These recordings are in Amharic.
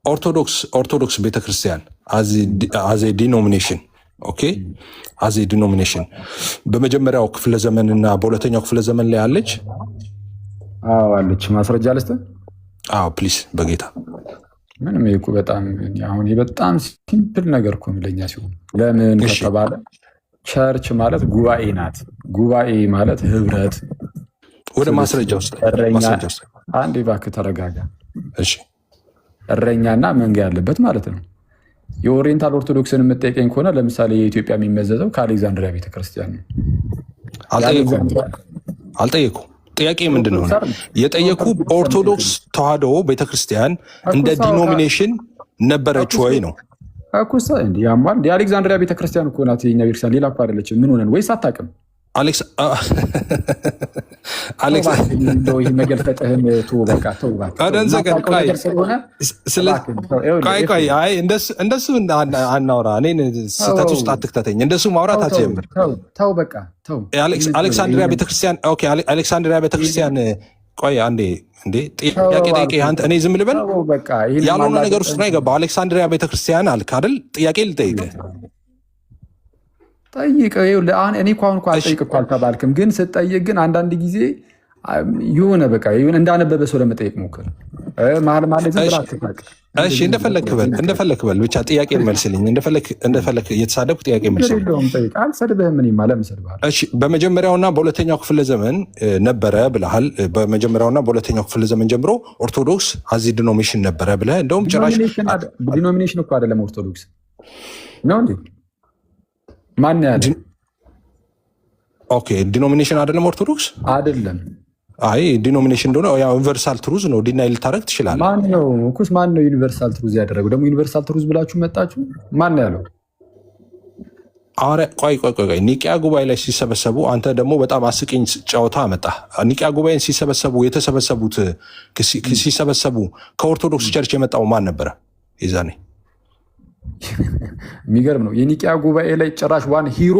ኦርቶዶክስ ቤተክርስቲያን አዜ ዲኖሚኔሽን ኦኬ አዜ ዲኖሚኔሽን በመጀመሪያው ክፍለ ዘመንና በሁለተኛው ክፍለ ዘመን ላይ አለች። አዎ አለች። ማስረጃ አለስተ? አዎ ፕሊዝ በጌታ ምንም ይኩ በጣም ሲምፕል ነገር እኮ ለኛ ሲሆን ለምን ከተባለ ቸርች ማለት ጉባኤ ናት። ጉባኤ ማለት ህብረት። ወደ ማስረጃ ውስጥ አንዴ እባክህ ተረጋጋ። እሺ እረኛና መንጋ ያለበት ማለት ነው። የኦሪየንታል ኦርቶዶክስን የምጠይቀኝ ከሆነ ለምሳሌ የኢትዮጵያ የሚመዘዘው ከአሌክዛንድሪያ ቤተክርስቲያን ነው። አልጠየቁ ጥያቄ ምንድን ነው የጠየቁ? ኦርቶዶክስ ተዋህዶ ቤተክርስቲያን እንደ ዲኖሚኔሽን ነበረች ወይ ነው እኮ። ያማል የአሌክዛንድሪያ ቤተክርስቲያን እኮ ናት የኛ ቤተክርስቲያን፣ ሌላ እኮ አይደለችም። ምን ሆነን ወይስ አታውቅም? አሌክስ መገልፈጥህን እንደሱ አናውራ። እኔን ስህተት ውስጥ አትክተተኝ። እንደሱ ማውራት አትጀምር። አሌክሳንድሪያ ቤተክርስቲያን ቆይ አንዴ እንዴ ጥያቄ ጠይቄ እኔ ዝም ልበል? ያልሆነ ነገር ውስጥ ነው የገባው። አሌክሳንድሪያ ቤተክርስቲያን አልክ አይደል? ጥያቄ ልጠይቅህ ጠይቀው። እኔ እኮ አሁን አልጠይቅ እኮ አልተባልክም፣ ግን ስጠይቅ ግን አንዳንድ ጊዜ የሆነ በቃ እንዳነበበ ሰው ለመጠየቅ ሞክር። መሀል ዝም ብለህ አትፋቅ። እሺ እንደፈለክ በል ብቻ ጥያቄ መልስልኝ። እንደፈለክ እየተሳደብኩ ጥያቄ መልስልኝ። አልሰድብህም። እኔማ ለምን እሰድብሃለሁ? እሺ በመጀመሪያውና በሁለተኛው ክፍለ ዘመን ነበረ ብለሃል። በመጀመሪያውና በሁለተኛው ክፍለ ዘመን ጀምሮ ኦርቶዶክስ አዚ ዲኖሚኔሽን ነበረ ብለህ እንደውም ጭራሽ ዲኖሚኔሽን እኮ አይደለም ኦርቶዶክስ ነው እንዴ? ማን ያለ? ኦኬ ዲኖሚኔሽን አይደለም ኦርቶዶክስ አይደለም። አይ ዲኖሚኔሽን እንደሆነ ያው ዩኒቨርሳል ትሩዝ ነው። ዲናይ ልታረግ ትችላለህ። ማን ነው እኮስ? ማን ነው ዩኒቨርሳል ትሩዝ ያደረገው? ደግሞ ዩኒቨርሳል ትሩዝ ብላችሁ መጣችሁ። ማን ያለው? አረ ቆይ ኒቂያ ጉባኤ ላይ ሲሰበሰቡ አንተ ደግሞ በጣም አስቂኝ ጨዋታ አመጣ። ኒቂያ ጉባኤን ሲሰበሰቡ ከኦርቶዶክስ ቸርች የመጣው ማን ነበረ ይዛኔ? የሚገርም ነው። የኒቂያ ጉባኤ ላይ ጭራሽ ዋን ሂሮ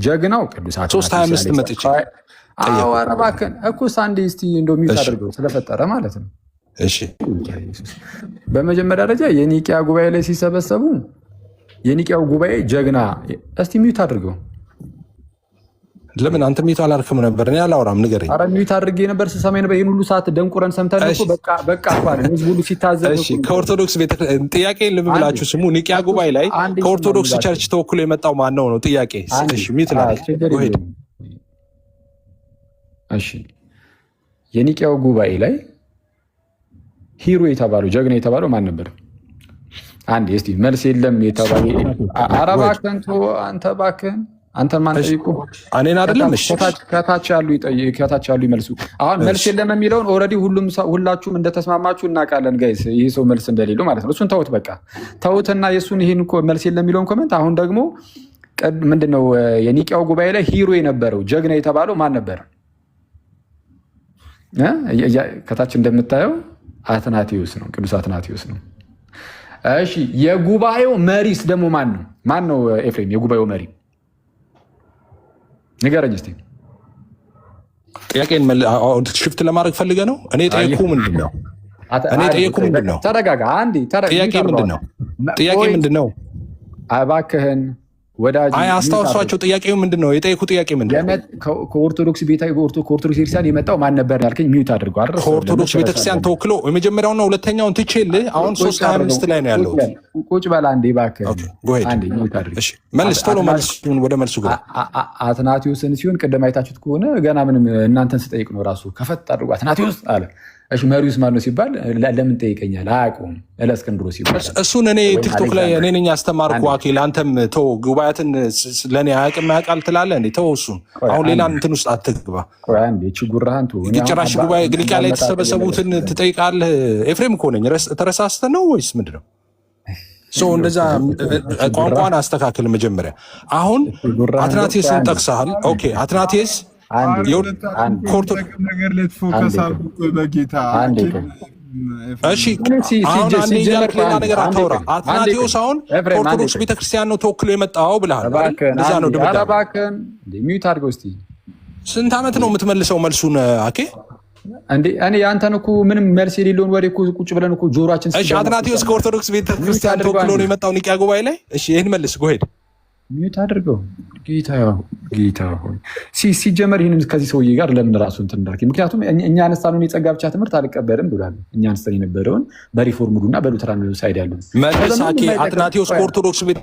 ጀግናው ቅዱስ 325 መጥቼ እባክህን እኮ ሳንዴ እስቲ እንደው ሚውት አድርገው ስለፈጠረ ማለት ነው። እሺ በመጀመሪያ ደረጃ የኒቂያ ጉባኤ ላይ ሲሰበሰቡ የኒቂያው ጉባኤ ጀግና እስቲ ሚውት አድርገው። ለምን አንተ ሚውት አላርክም ነበር? እኔ አላወራም፣ ንገረኝ። ኧረ ሚውት አድርጌ ነበር ስሰማ ነበር። ይሄን ሁሉ ሰዓት ደንቁረን ሰምተን እኮ በቃ እንኳን ህዝብ ሁሉ ሲታዘብ። እሺ ከኦርቶዶክስ ጥያቄ ልብ ብላችሁ ስሙ። ኒቂያ ጉባኤ ላይ ከኦርቶዶክስ ቸርች ተወክሎ የመጣው ማን ነው ጥያቄ? እሺ ሚውት ላድርግ። እሺ የኒቂያው ጉባኤ ላይ ሂሮ የተባለው ጀግና የተባለው ማን ነበር? አንዴ እስቲ መልስ የለም የተባለው ኧረ እባክህን አንተ እባክህን አንተ ማን ጠይቁ? እኔን አይደለም። እሺ ከታች ያሉ ይመልሱ። አሁን መልስ የለም የሚለውን ኦልሬዲ ሁላችሁም እንደተስማማችሁ እናውቃለን ጋይስ። ይህ ሰው መልስ እንደሌለው ማለት ነው። እሱን ተውት፣ በቃ ተውትና የእሱን ይህን መልስ የለም የሚለውን ኮመንት። አሁን ደግሞ ምንድነው የኒቂያው ጉባኤ ላይ ሂሮ የነበረው ጀግና የተባለው ማን ነበር? ከታች እንደምታየው አትናቴዎስ ነው፣ ቅዱስ አትናቴዎስ ነው። እሺ የጉባኤው መሪስ ደግሞ ማን ነው? ማን ነው ኤፍሬም የጉባኤው መሪ? ንገረኝ እስኪ። ጥያቄን ሽፍት ለማድረግ ፈልገ ነው? እኔ ጠየኩ ምንድን ነው? ተረጋጋ አንዴ። ጥያቄ ምንድን ነው? እባክህን ወዳጅ አስታውሷቸው። ጥያቄው ምንድን ነው? የጠየኩ ጥያቄ ምንድን ነው? ከኦርቶዶክስ ቤተክርስቲያን የመጣው ማን ነበር ያልከኝ? ሚዩት አድርገው አይደል? ከኦርቶዶክስ ቤተክርስቲያን ተወክሎ የመጀመሪያውና ሁለተኛውን ትቼልህ አሁን 325 ላይ ነው ያለው። ቁጭ በል አንዴ እባክህ። አንዴ ሚዩት አድርግ። እሺ መልስ፣ ቶሎ መልስ። ወደ መልሱ ግባ። አትናቴዎስን ሲሆን ቅድም አይታችሁት ከሆነ ገና ምንም እናንተን ስጠይቅ ነው ራሱ ከፈት አድርጎ አትናቴዎስ አለ። እሺ መሪውስ ማን ነው ሲባል ለምን ጠይቀኛል? አያውቁም እለእስክንድሮ ሲባል እሱን እኔ ቲክቶክ ላይ እኔ ነኝ ያስተማርኩ። አኬል አንተም ተው፣ ጉባኤትን ለእኔ አያውቅም ያውቃል ትላለህ እንዴ? ተው እሱን። አሁን ሌላ እንትን ውስጥ አትግባ። ችጉራህን ጭራሽ ጉባኤ ኒቂያ ላይ የተሰበሰቡትን ትጠይቃለህ? ኤፍሬም እኮ ነኝ። ተረሳስተህ ነው ወይስ ምንድን ነው? እንደዛ ቋንቋን አስተካክል መጀመሪያ። አሁን አትናቴስን ጠቅሰሃል። ኦኬ አትናቴስ ነገር ላይ ፎከስ አድርጉ በጌታ። እሺ አሁን አንዴ እያልክ ሌላ ነገር አታውራ። አትናቴዎስ አሁን ከኦርቶዶክስ ቤተክርስቲያን ነው ተወክሎ የመጣው ብለሃል። እንደዛ ነው ድምዳሜ። ሚዩት አድርገው እስኪ። ስንት ዓመት ነው የምትመልሰው መልሱን? አኬ እንዴ እኔ ያንተን እኮ ምንም መልስ የሌለውን ወሬ እኮ ቁጭ ብለን እኮ ጆሮአችን እሺ አትናቴዎስ ከኦርቶዶክስ ቤተክርስቲያን ተወክሎ ነው የመጣው ኒቂያ ጉባኤ ላይ። እሺ ይሄን መልስ ጎሄድ ሚዩት አድርገው። ጌታ ሆይ ሲጀመር ይህንን ከዚህ ሰውዬ ጋር ለምን ራሱ እንትን እንዳልክ፣ ምክንያቱም እኛ አነሳነውን የጸጋ ብቻ ትምህርት አልቀበልም ብሏል። እኛ አነስተን የነበረውን በሪፎርሙዱና በሉተራን ሳይድ ያሉ መልስ አትናቴዎስ ከኦርቶዶክስ ቤት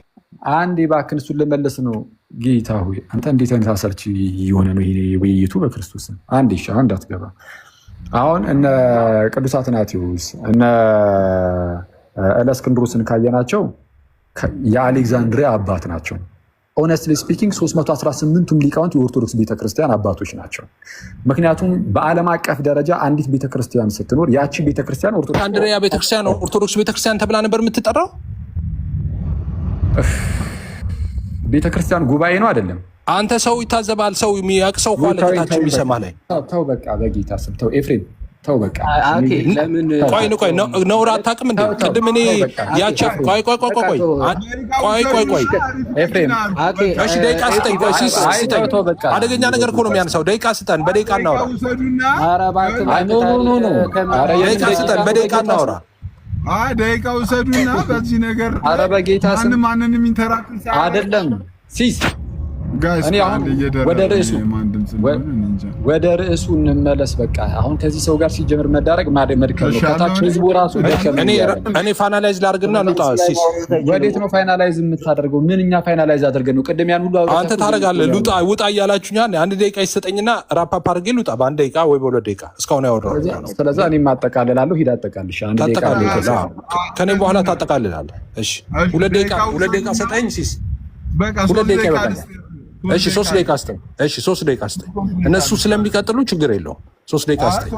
አንድ እባክህን እሱን ልመለስ ነው። ጌታ ሆይ አንተ እንዴት አይነት አሰልቺ የሆነ ነው ይሄ ውይይቱ በክርስቶስ አንድ ይሻ አንድ አትገባ። አሁን እነ ቅዱስ አትናቴዎስ እነ እለእስክንድሮስን ካየናቸው የአሌክዛንድሪያ አባት ናቸው። ኦነስትሊ ስፒኪንግ 318ቱም ሊቃውንት የኦርቶዶክስ ቤተክርስቲያን አባቶች ናቸው። ምክንያቱም በዓለም አቀፍ ደረጃ አንዲት ቤተክርስቲያን ስትኖር ያቺ ቤተክርስቲያን አንድሪያ ቤተክርስቲያን ኦርቶዶክስ ቤተክርስቲያን ተብላ ነበር የምትጠራው። ቤተክርስቲያን ጉባኤ ነው አይደለም። አንተ ሰው ይታዘባል፣ ሰው የሚያውቅ ሰው ኋላ ጌታችን የሚሰማ ላይ ተው በቃ በጌታ ስም ተው ኤፍሬም ተው በቃ። ቆይ ነውር አታውቅም እንዴ? ቅድም እኔ ያቻ ቆይ ኤፍሬም እሺ ደቂቃ ስጠኝ። ቆይ ስጠኝ፣ አደገኛ ነገር እኮ ነው የሚያነሳው። ደቂቃ ስጠን፣ በደቂቃ እናውራ። ደቂቃ ስጠን፣ በደቂቃ እናውራ። ደቂቃ ውሰዱና በዚህ ነገር ማንንም ኢንተራክት አይደለም ሲስ እኔ አሁን ወደ ርዕሱ እንመለስ። በቃ አሁን ከዚህ ሰው ጋር ሲጀምር መዳረግ መድከም ነው። ከታች ህዝቡ ራሱ እኔ ፋይናላይዝ ላድርግና ልውጣ። ወዴት ነው ፋይናላይዝ የምታደርገው? ምን እኛ ፋይናላይዝ አድርገን ነው? ቅድም ያን ሁሉ አንተ ታደርጋለህ። ልውጣ ውጣ እያላችሁኛል። አንድ ደቂቃ ይሰጠኝና ራፓፕ አድርጌ ልውጣ። በአንድ ደቂቃ ወይ በሁለት ደቂቃ እስካሁን ያወራው። ስለዚህ እኔም አጠቃልላለሁ። ሂድ አጠቃልሽ። አንድ ደቂቃ ከኔም በኋላ ታጠቃልላለህ። እሺ ሁለት ደቂቃ ሰጠኝ ሲስ። ሁለት ደቂቃ ይበቃል። እሺ 3 ደቂቃ አስጠኝ። እሺ 3 ደቂቃ አስጠኝ። እነሱ ስለሚቀጥሉ ችግር የለውም። 3 ደቂቃ አስጠኝ።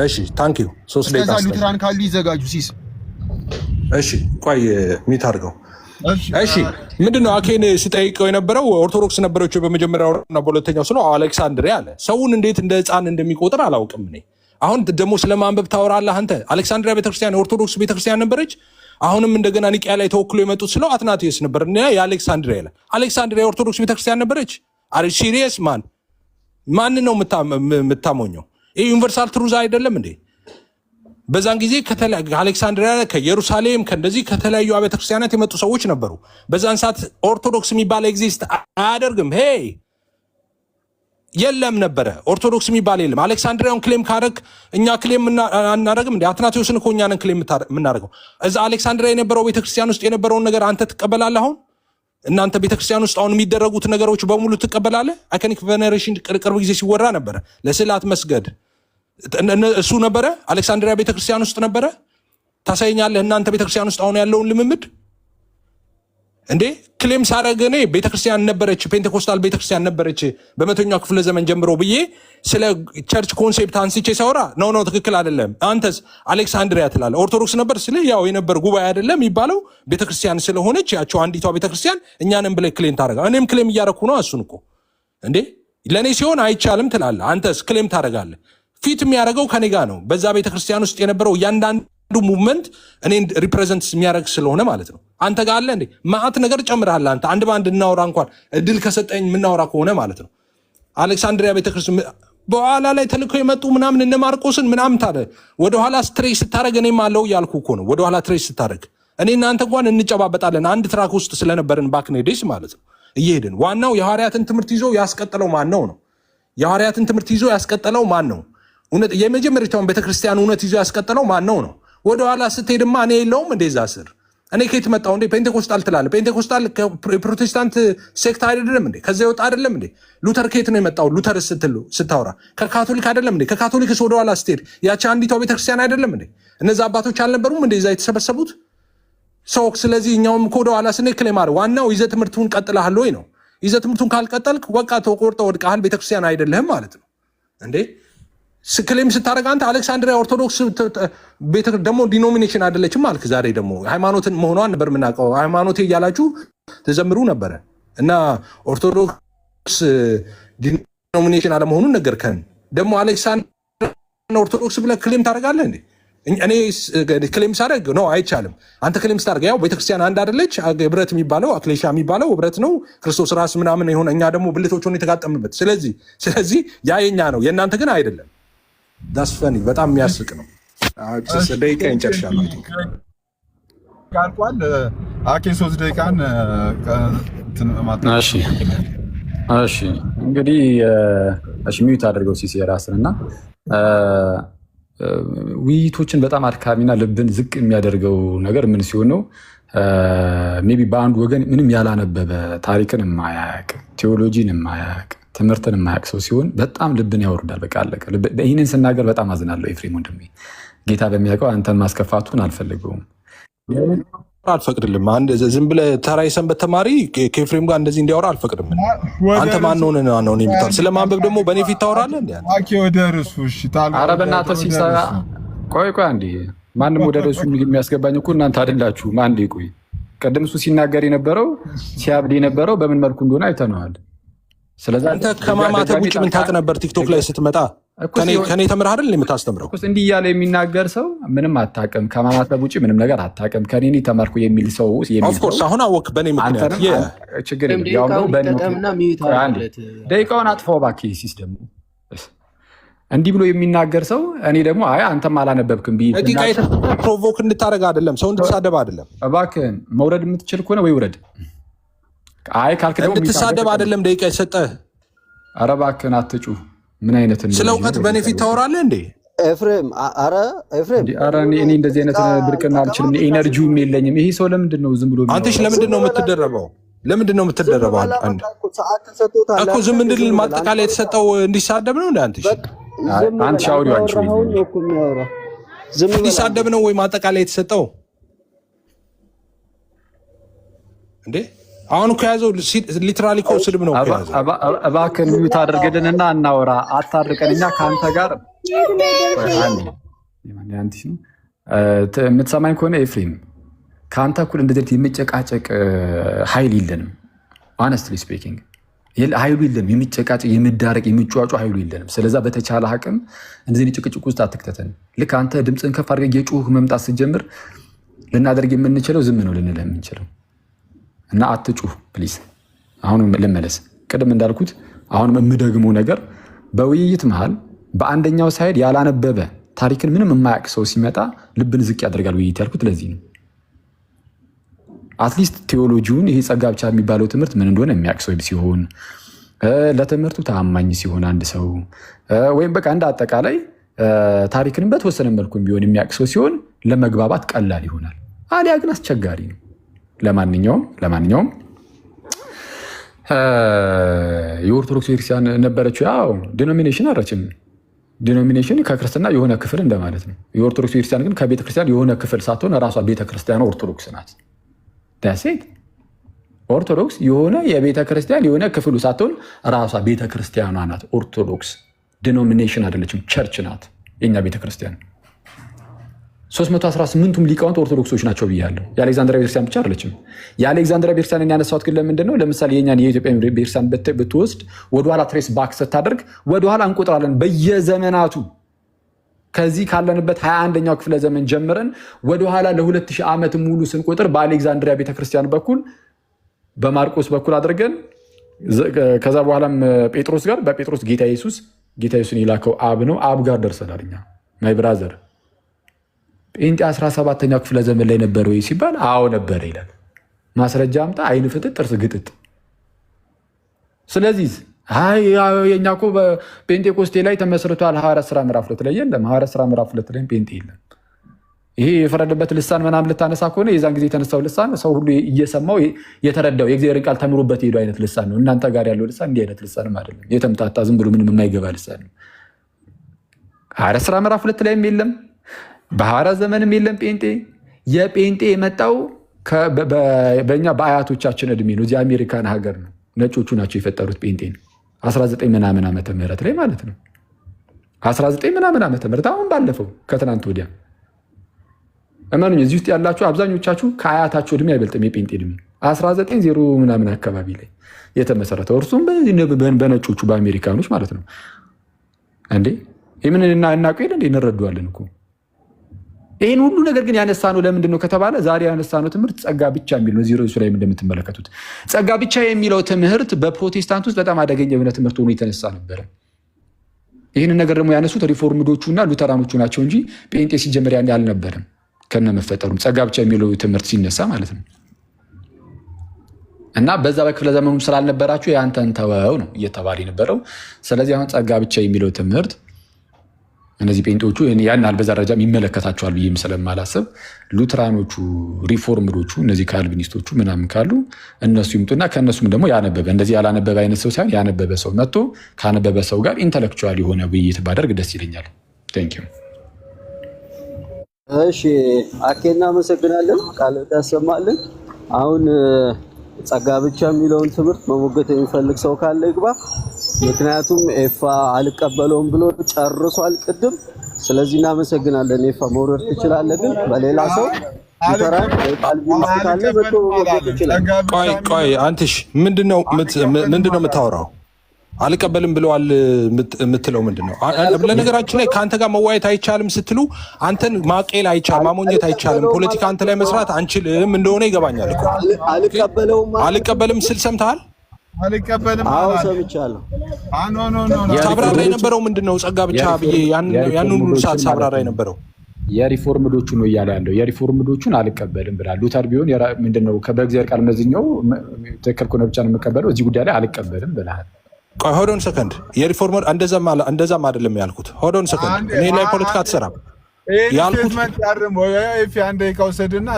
እሺ ታንክ ዩ። 3 ደቂቃ አስጠኝ። ሉትራን ካሉ ይዘጋጁ ሲስ። እሺ ቆይ ሚት አድርገው። እሺ ምንድነው አኬን ስጠይቀው የነበረው ኦርቶዶክስ ነበረች በመጀመሪያውና በሁለተኛው ስለ አሌክሳንድሪያ አለ። ሰውን እንዴት እንደ ህፃን እንደሚቆጥር አላውቅም እኔ። አሁን ደግሞ ስለማንበብ ታወራለህ አንተ። አሌክሳንድሪያ ቤተክርስቲያን የኦርቶዶክስ ቤተክርስቲያን ነበረች። አሁንም እንደገና ኒቂያ ላይ ተወክሎ የመጡት ስለው አትናቴዎስ ነበር እና የአሌክሳንድሪያ ይላል። አሌክሳንድሪያ ኦርቶዶክስ ቤተክርስቲያን ነበረች። አሪ ሲሪየስ ማን ነው የምታሞኘው? ይህ ዩኒቨርሳል ትሩዝ አይደለም እንዴ? በዛን ጊዜ ከአሌክሳንድሪያ ከኢየሩሳሌም ከእንደዚህ ከተለያዩ አብያተ ክርስቲያናት የመጡ ሰዎች ነበሩ። በዛን ሰዓት ኦርቶዶክስ የሚባል ኤግዚስት አያደርግም። ሄይ የለም ነበረ። ኦርቶዶክስ የሚባል የለም። አሌክሳንድሪያውን ክሌም ካረግ እኛ ክሌም አናደርግም እንዴ? አትናቴዎስን እኮ እኛንን ክሌም የምናደርገው። እዛ አሌክሳንድሪያ የነበረው ቤተክርስቲያን ውስጥ የነበረውን ነገር አንተ ትቀበላለህ? አሁን እናንተ ቤተክርስቲያን ውስጥ አሁን የሚደረጉት ነገሮች በሙሉ ትቀበላለህ? አይኮኒክ ቬኔሬሽን ቅርብ ጊዜ ሲወራ ነበረ። ለስዕላት መስገድ እሱ ነበረ። አሌክሳንድሪያ ቤተክርስቲያን ውስጥ ነበረ። ታሳየኛለህ እናንተ ቤተክርስቲያን ውስጥ አሁን ያለውን ልምምድ እንዴ? ክሌም ሳረግ እኔ ቤተክርስቲያን ነበረች፣ ፔንቴኮስታል ቤተክርስቲያን ነበረች በመቶኛው ክፍለ ዘመን ጀምሮ ብዬ ስለ ቸርች ኮንሴፕት አንስቼ ሳወራ ነው ትክክል አይደለም። አንተስ አሌክሳንድሪያ ትላለህ። ኦርቶዶክስ ነበር ስለ ያው የነበር ጉባኤ አይደለም የሚባለው ቤተክርስቲያን ስለሆነች ያቸው አንዲቷ ቤተክርስቲያን እኛንም ብለህ ክሌም ታደርጋለህ። እኔም ክሌም እያደረኩ ነው። እሱን እኮ እንዴ ለእኔ ሲሆን አይቻልም ትላለህ። አንተስ ክሌም ታደርጋለህ። ፊት የሚያደርገው ከኔ ጋር ነው። በዛ ቤተክርስቲያን ውስጥ የነበረው እያንዳንዱ ሙቭመንት እኔን ሪፕሬዘንት የሚያደርግ ስለሆነ ማለት ነው። አንተ ጋር አለ እንዴ ማዕት ነገር ጨምረሃል። አንተ አንድ በአንድ እናወራ እንኳን እድል ከሰጠኝ የምናወራ ከሆነ ማለት ነው። አሌክሳንድሪያ ቤተክርስቲያን በኋላ ላይ ተልከው የመጡ ምናምን እነ ማርቆስን ምናምን ታደ ወደኋላ ስትሬስ ስታደረግ እኔም አለው እያልኩ እኮ ነው። ወደኋላ ትሬስ ስታደረግ እኔ እናንተ እንኳን እንጨባበጣለን። አንድ ትራክ ውስጥ ስለነበርን ባክኔዴስ ማለት ነው እየሄድን። ዋናው የሐዋርያትን ትምህርት ይዞ ያስቀጠለው ማን ነው? የሐዋርያትን ትምህርት ይዞ ያስቀጠለው ማን ነው? የመጀመሪያውን ቤተክርስቲያን እውነት ይዞ ያስቀጠለው ማን ነው? ወደኋላ ስትሄድማ እኔ የለውም እንደዛ ስር እኔ ከየት መጣሁ እንዴ? ፔንቴኮስታል ትላለህ። ፔንቴኮስታል ፕሮቴስታንት ሴክት አይደለም እንዴ? ከዛ ይወጣ አይደለም እንዴ? ሉተር ከየት ነው የመጣው? ሉተር ስታወራ ከካቶሊክ አይደለም እንዴ? ከካቶሊክስ ወደኋላ ስትሄድ ያቺ አንዲቷ ቤተክርስቲያን አይደለም እንዴ? እነዛ አባቶች አልነበሩም እንዴ እዛ የተሰበሰቡት ሰው? ስለዚህ እኛውም ወደኋላ ስንሄድ ክሌም አድርገው ዋናው ይዘህ ትምህርቱን ቀጥለሃል ወይ ነው። ይዘህ ትምህርቱን ካልቀጠልክ ወቃ ተቆርጠህ ወድቀሃል፣ ቤተክርስቲያን አይደለህም ማለት ነው እንዴ? ክሌም ስታደርግ አንተ አሌክሳንድሪያ ኦርቶዶክስ ደግሞ ዲኖሚኔሽን አይደለችም አልክ። ዛሬ ደግሞ ሃይማኖትን መሆኗን ነበር የምናውቀው። ሃይማኖቴ እያላችሁ ተዘምሩ ነበረ እና ኦርቶዶክስ ዲኖሚኔሽን አለመሆኑን ነገርከን። ደግሞ አሌክሳንድሪያ ኦርቶዶክስ ብለህ ክሌም ታደርጋለህ እንዴ? እኔ ክሌም ሳደርግ ነው አይቻልም። አንተ ክሌም ስታደርግ ያው ቤተክርስቲያን አንድ አይደለች። ብረት የሚባለው አክሌሻ የሚባለው ብረት ነው። ክርስቶስ ራስ ምናምን የሆነ እኛ ደግሞ ብልቶቹን የተጋጠምበት። ስለዚህ ያ የኛ ነው፣ የእናንተ ግን አይደለም። ዳስ ፈኒ በጣም የሚያስቅ ነው። ደቂቃ እንጨርሻለሁ። ቃልቋል አኬ 3 ደቂቃን እሺ እንግዲህ ሚዩት አድርገው ሲሲ ራስን እና ውይይቶችን በጣም አድካሚና ልብን ዝቅ የሚያደርገው ነገር ምን ሲሆን ነው? ሜይ ቢ በአንድ ወገን ምንም ያላነበበ ታሪክን የማያውቅ ቴዎሎጂን የማያውቅ ትምህርትን የማያውቅ ሰው ሲሆን በጣም ልብን ያወርዳል። በቃ አለቀ። ይህንን ስናገር በጣም አዝናለሁ ኤፍሬም ወንድሜ። ጌታ በሚያውቀው አንተን ማስከፋቱን አልፈልገውም፣ አልፈቅድልም። አንድ ዝም ብለህ ተራ የሰንበት ተማሪ ከኤፍሬም ጋር እንደዚህ እንዲያወራ አልፈቅድም። አንተ ማን ሆነህ ነው የምታወራው? ስለማንበብ ደግሞ በእኔ ፊት ታወራለህ እንዴ? ወደ ርዕሱ ኧረ በእናትህ ሲሰራ ቆይ አንዴ። ማንም ወደ ርዕሱ የሚያስገባኝ እኮ እናንተ አይደላችሁም። አንዴ ቆይ። ቅድም እሱ ሲናገር የነበረው ሲያብድ የነበረው በምን መልኩ እንደሆነ አይተነዋል። ስለዚህ አንተ ከማማተብ ውጭ ምን ታውቅ ነበር? ቲክቶክ ላይ ስትመጣ ከኔ ተምረህ አይደል የምታስተምረው? እንዲህ እያለ የሚናገር ሰው ምንም አታውቅም፣ ከማማተብ ውጭ ምንም ነገር አታውቅም፣ ከኔ ተማርኩ የሚል ሰው ኦፍኮርስ አሁን አወቅ። በእኔ ምክንያት ችግር ደቂቃውን አጥፋው እባክህ። ሲስ ደግሞ እንዲህ ብሎ የሚናገር ሰው እኔ ደግሞ አይ አንተም አላነበብክም ብዬ ፕሮቮክ እንድታደርግ አይደለም፣ ሰው እንድትሳደብ አይደለም። እባክህን መውረድ የምትችል ከሆነ ወይ ውረድ። አይ ካልክ ደግሞ እንድትሳደብ አይደለም ደቂቃ የሰጠህ። ኧረ እባክህን አትጩ። ምን አይነት ስለ እውቀት በእኔ ፊት ታወራለህ እንዴ ኤፍሬም? ኧረ እኔ እንደዚህ አይነት ብርቅና አልችልም፣ ኤነርጂውም የለኝም። ይሄ ሰው ለምንድን ነው ዝም ብሎ? አንተሽ ለምንድን ነው የምትደረበው? ለምንድን ነው የምትደረበው? እኮ ዝም እንድል ማጠቃለያ የተሰጠው እንዲሳደብ ነው እንዴ? አንተ ሻውሪው አንቺ እንዲሳደብ ነው ወይ ማጠቃለያ የተሰጠው እንዴ? አሁን እኮ ያዘው ሊትራሊ እኮ ስድብ ነው እኮ ያዘው። እባክህን ሚዩት አድርገንና እናወራ፣ አታርቀን። እኛ ከአንተ ጋር የምትሰማኝ ከሆነ ኤፍሬም ከአንተ እኩል እንደዚህ የመጨቃጨቅ ኃይል የለንም። ሆነስትሊ ስፒኪንግ ኃይሉ የለንም። የሚጨቃጨቅ የሚዳረቅ የሚጫዋጩ ኃይሉ የለንም። ስለዛ በተቻለ አቅም እንደዚህ ጭቅጭቅ ውስጥ አትክተተን። ልክ አንተ ድምፅን ከፍ አድርገህ የጮህ መምጣት ስትጀምር ልናደርግ የምንችለው ዝም ነው ልንልህ የምንችለው እና አትጩህ ፕሊዝ። አሁን ልመለስ። ቅድም እንዳልኩት አሁንም የምደግመው ነገር በውይይት መሃል በአንደኛው ሳይድ ያላነበበ ታሪክን ምንም የማያውቅ ሰው ሲመጣ ልብን ዝቅ ያደርጋል ውይይት ያልኩት ለዚህ ነው። አትሊስት ቴዎሎጂውን ይሄ ጸጋ ብቻ የሚባለው ትምህርት ምን እንደሆነ የሚያውቅ ሰው ሲሆን፣ ለትምህርቱ ታማኝ ሲሆን አንድ ሰው ወይም በቃ እንደ አጠቃላይ ታሪክንም በተወሰነ መልኩ ቢሆን የሚያውቅ ሰው ሲሆን ለመግባባት ቀላል ይሆናል። አሊያ ግን አስቸጋሪ ነው። ለማንኛውም የኦርቶዶክስ ቤተክርስቲያን ነበረችው። ያው ዲኖሚኔሽን አረችም። ዲኖሚኔሽን ከክርስትና የሆነ ክፍል እንደማለት ነው። የኦርቶዶክስ ቤተክርስቲያን ግን ከቤተክርስቲያን የሆነ ክፍል ሳትሆን ራሷ ቤተክርስቲያን ኦርቶዶክስ ናት። ዳሴት ኦርቶዶክስ የሆነ የቤተክርስቲያን የሆነ ክፍሉ ሳትሆን ራሷ ቤተክርስቲያኗ ናት። ኦርቶዶክስ ዲኖሚኔሽን አይደለችም፣ ቸርች ናት የኛ ቤተክርስቲያን። 318ቱም ሊቃውንት ኦርቶዶክሶች ናቸው ብያለሁ። የአሌክዛንድሪያ ቤተክርስቲያን ብቻ አይደለችም። የአሌክዛንድሪያ ቤተክርስቲያን ያነሳሁት ግን ለምንድን ነው? ለምሳሌ የኛን የኢትዮጵያ ቤተክርስቲያን ብትወስድ ወደኋላ ትሬስ ባክ ስታደርግ ወደኋላ እንቆጥራለን። በየዘመናቱ ከዚህ ካለንበት 21ኛው ክፍለ ዘመን ጀምረን ወደኋላ ለ2000 ዓመት ሙሉ ስንቆጥር በአሌክዛንድሪያ ቤተክርስቲያን በኩል በማርቆስ በኩል አድርገን ከዛ በኋላም ጴጥሮስ ጋር በጴጥሮስ ጌታ ኢየሱስን የላከው አብ ነው። አብ ጋር ደርሰናል እኛ ማይ ብራዘር። ጴንጤ 17ኛው ክፍለ ዘመን ላይ ነበረ ወይ ሲባል አዎ ነበረ ይላል። ማስረጃ አምጣ፣ አይን ፍጥጥ፣ ጥርስ ግጥጥ። ስለዚህ የኛ እኮ በጴንጤቆስቴ ላይ ተመስርቷል። ሐዋርያት ሥራ ምዕራፍ 2 ላይ የለም። ሐዋርያት ሥራ ምዕራፍ 2 ላይ ጴንጤ የለም። ይሄ የፈረደበት ልሳን ምናምን ልታነሳ ከሆነ የዛን ጊዜ የተነሳው ልሳን ሰው ሁሉ እየሰማው የተረዳው የእግዚአብሔርን ቃል ተምሮበት ሄዱ አይነት ልሳን ነው። እናንተ ጋር ያለው ልሳን እንዲህ አይነት ልሳንም አይደለም። የተምታታ ዝም ብሎ ምንም የማይገባ ልሳን ነው። ሐዋርያት ሥራ ምዕራፍ 2 ላይም የለም። በሐዋርያት ዘመንም የለም ጴንጤ። የጴንጤ የመጣው በእኛ በአያቶቻችን እድሜ ነው። እዚህ አሜሪካን ሀገር ነው። ነጮቹ ናቸው የፈጠሩት ጴንጤን 19 ምናምን ዓመተ ምህረት ላይ ማለት ነው። 19 ምናምን ዓመተ ምህረት አሁን ባለፈው ከትናንት ወዲያ እመኑኝ፣ እዚህ ውስጥ ያላችሁ አብዛኞቻችሁ ከአያታችሁ እድሜ አይበልጥም የጴንጤ እድሜ 1900 ምናምን አካባቢ ላይ የተመሰረተው እርሱም በነጮቹ በአሜሪካኖች ማለት ነው። እንዴ ይህምን እናውቀው የለ እንዴ? እንረዷለን እኮ ይህን ሁሉ ነገር ግን ያነሳነው ለምንድን ነው ከተባለ ዛሬ ያነሳነው ትምህርት ጸጋ ብቻ የሚል ነው። እዚህ ርዕሱ ላይ እንደምትመለከቱት ጸጋ ብቻ የሚለው ትምህርት በፕሮቴስታንት ውስጥ በጣም አደገኛ የሆነ ትምህርት ሆኖ የተነሳ ነበረ። ይህንን ነገር ደግሞ ያነሱት ሪፎርምዶቹ እና ሉተራኖቹ ናቸው እንጂ ጴንጤ ሲጀመር ያን አልነበረም። ከነመፈጠሩም ጸጋ ብቻ የሚለው ትምህርት ሲነሳ ማለት ነው። እና በዛ በክፍለ ዘመኑም ስላልነበራችሁ የአንተን ተወው ነው እየተባለ የነበረው። ስለዚህ አሁን ጸጋ ብቻ የሚለው ትምህርት እነዚህ ጴንጤዎቹ ያን ያህል በዛ ደረጃ ይመለከታቸዋል ብዬም ስለማላስብ ሉትራኖቹ፣ ሪፎርምዶቹ፣ እነዚህ ካልቪኒስቶቹ ምናምን ካሉ እነሱ ይምጡና ከእነሱም ደግሞ ያነበበ እንደዚህ ያላነበበ አይነት ሰው ሳይሆን ያነበበ ሰው መጥቶ ካነበበ ሰው ጋር ኢንተሌክቹዋል የሆነ ውይይት ባደርግ ደስ ይለኛል። ቴንክ ዩ። እሺ አኬ እናመሰግናለን። ቃል ታሰማልን። አሁን ጸጋ ብቻ የሚለውን ትምህርት መሞገት የሚፈልግ ሰው ካለ ይግባ። ምክንያቱም ኤፋ አልቀበለውም ብሎ ጨርሷል ቅድም። ስለዚህ እናመሰግናለን። ኤፋ መውረድ ትችላለህ፣ ግን በሌላ ሰው ይተራል ካልቪኒስት ካለ መጥቶ መሞገት ይችላል። ቆይ አንተሽ ምንድነው የምታወራው? አልቀበልም ብለዋል የምትለው ምንድነው? ለነገራችን ላይ ከአንተ ጋር መዋየት አይቻልም ስትሉ አንተን ማቄል አይቻልም፣ ማሞኘት አይቻልም፣ ፖለቲካ አንተ ላይ መስራት አንችልም እንደሆነ ይገባኛል እኮ። አልቀበልም ስል ሰምተሃል? አልቀበልም። አዎ ሰምቻለሁ። ሳብራራ የነበረው ምንድነው? ጸጋ ብቻ ብዬ ያን ሁሉ ሰዓት ሳብራራ የነበረው የሪፎርምዶቹ ነው እያለ ያለው። የሪፎርምዶቹን አልቀበልም ብላል። ሉተር ቢሆን ምንድነው በእግዚአብሔር ቃል መዝኛው ትክክል ከሆነ ብቻ ነው የምቀበለው፣ እዚህ ጉዳይ ላይ አልቀበልም ብላል። ቆይ ሆዶን ሰከንድ የሪፎርመር እንደዛም አይደለም ያልኩት። ሆዶን ሰከንድ እኔ ላይ ፖለቲካ አትሰራም ያልኩት አንድ ደቂቃ ውሰድና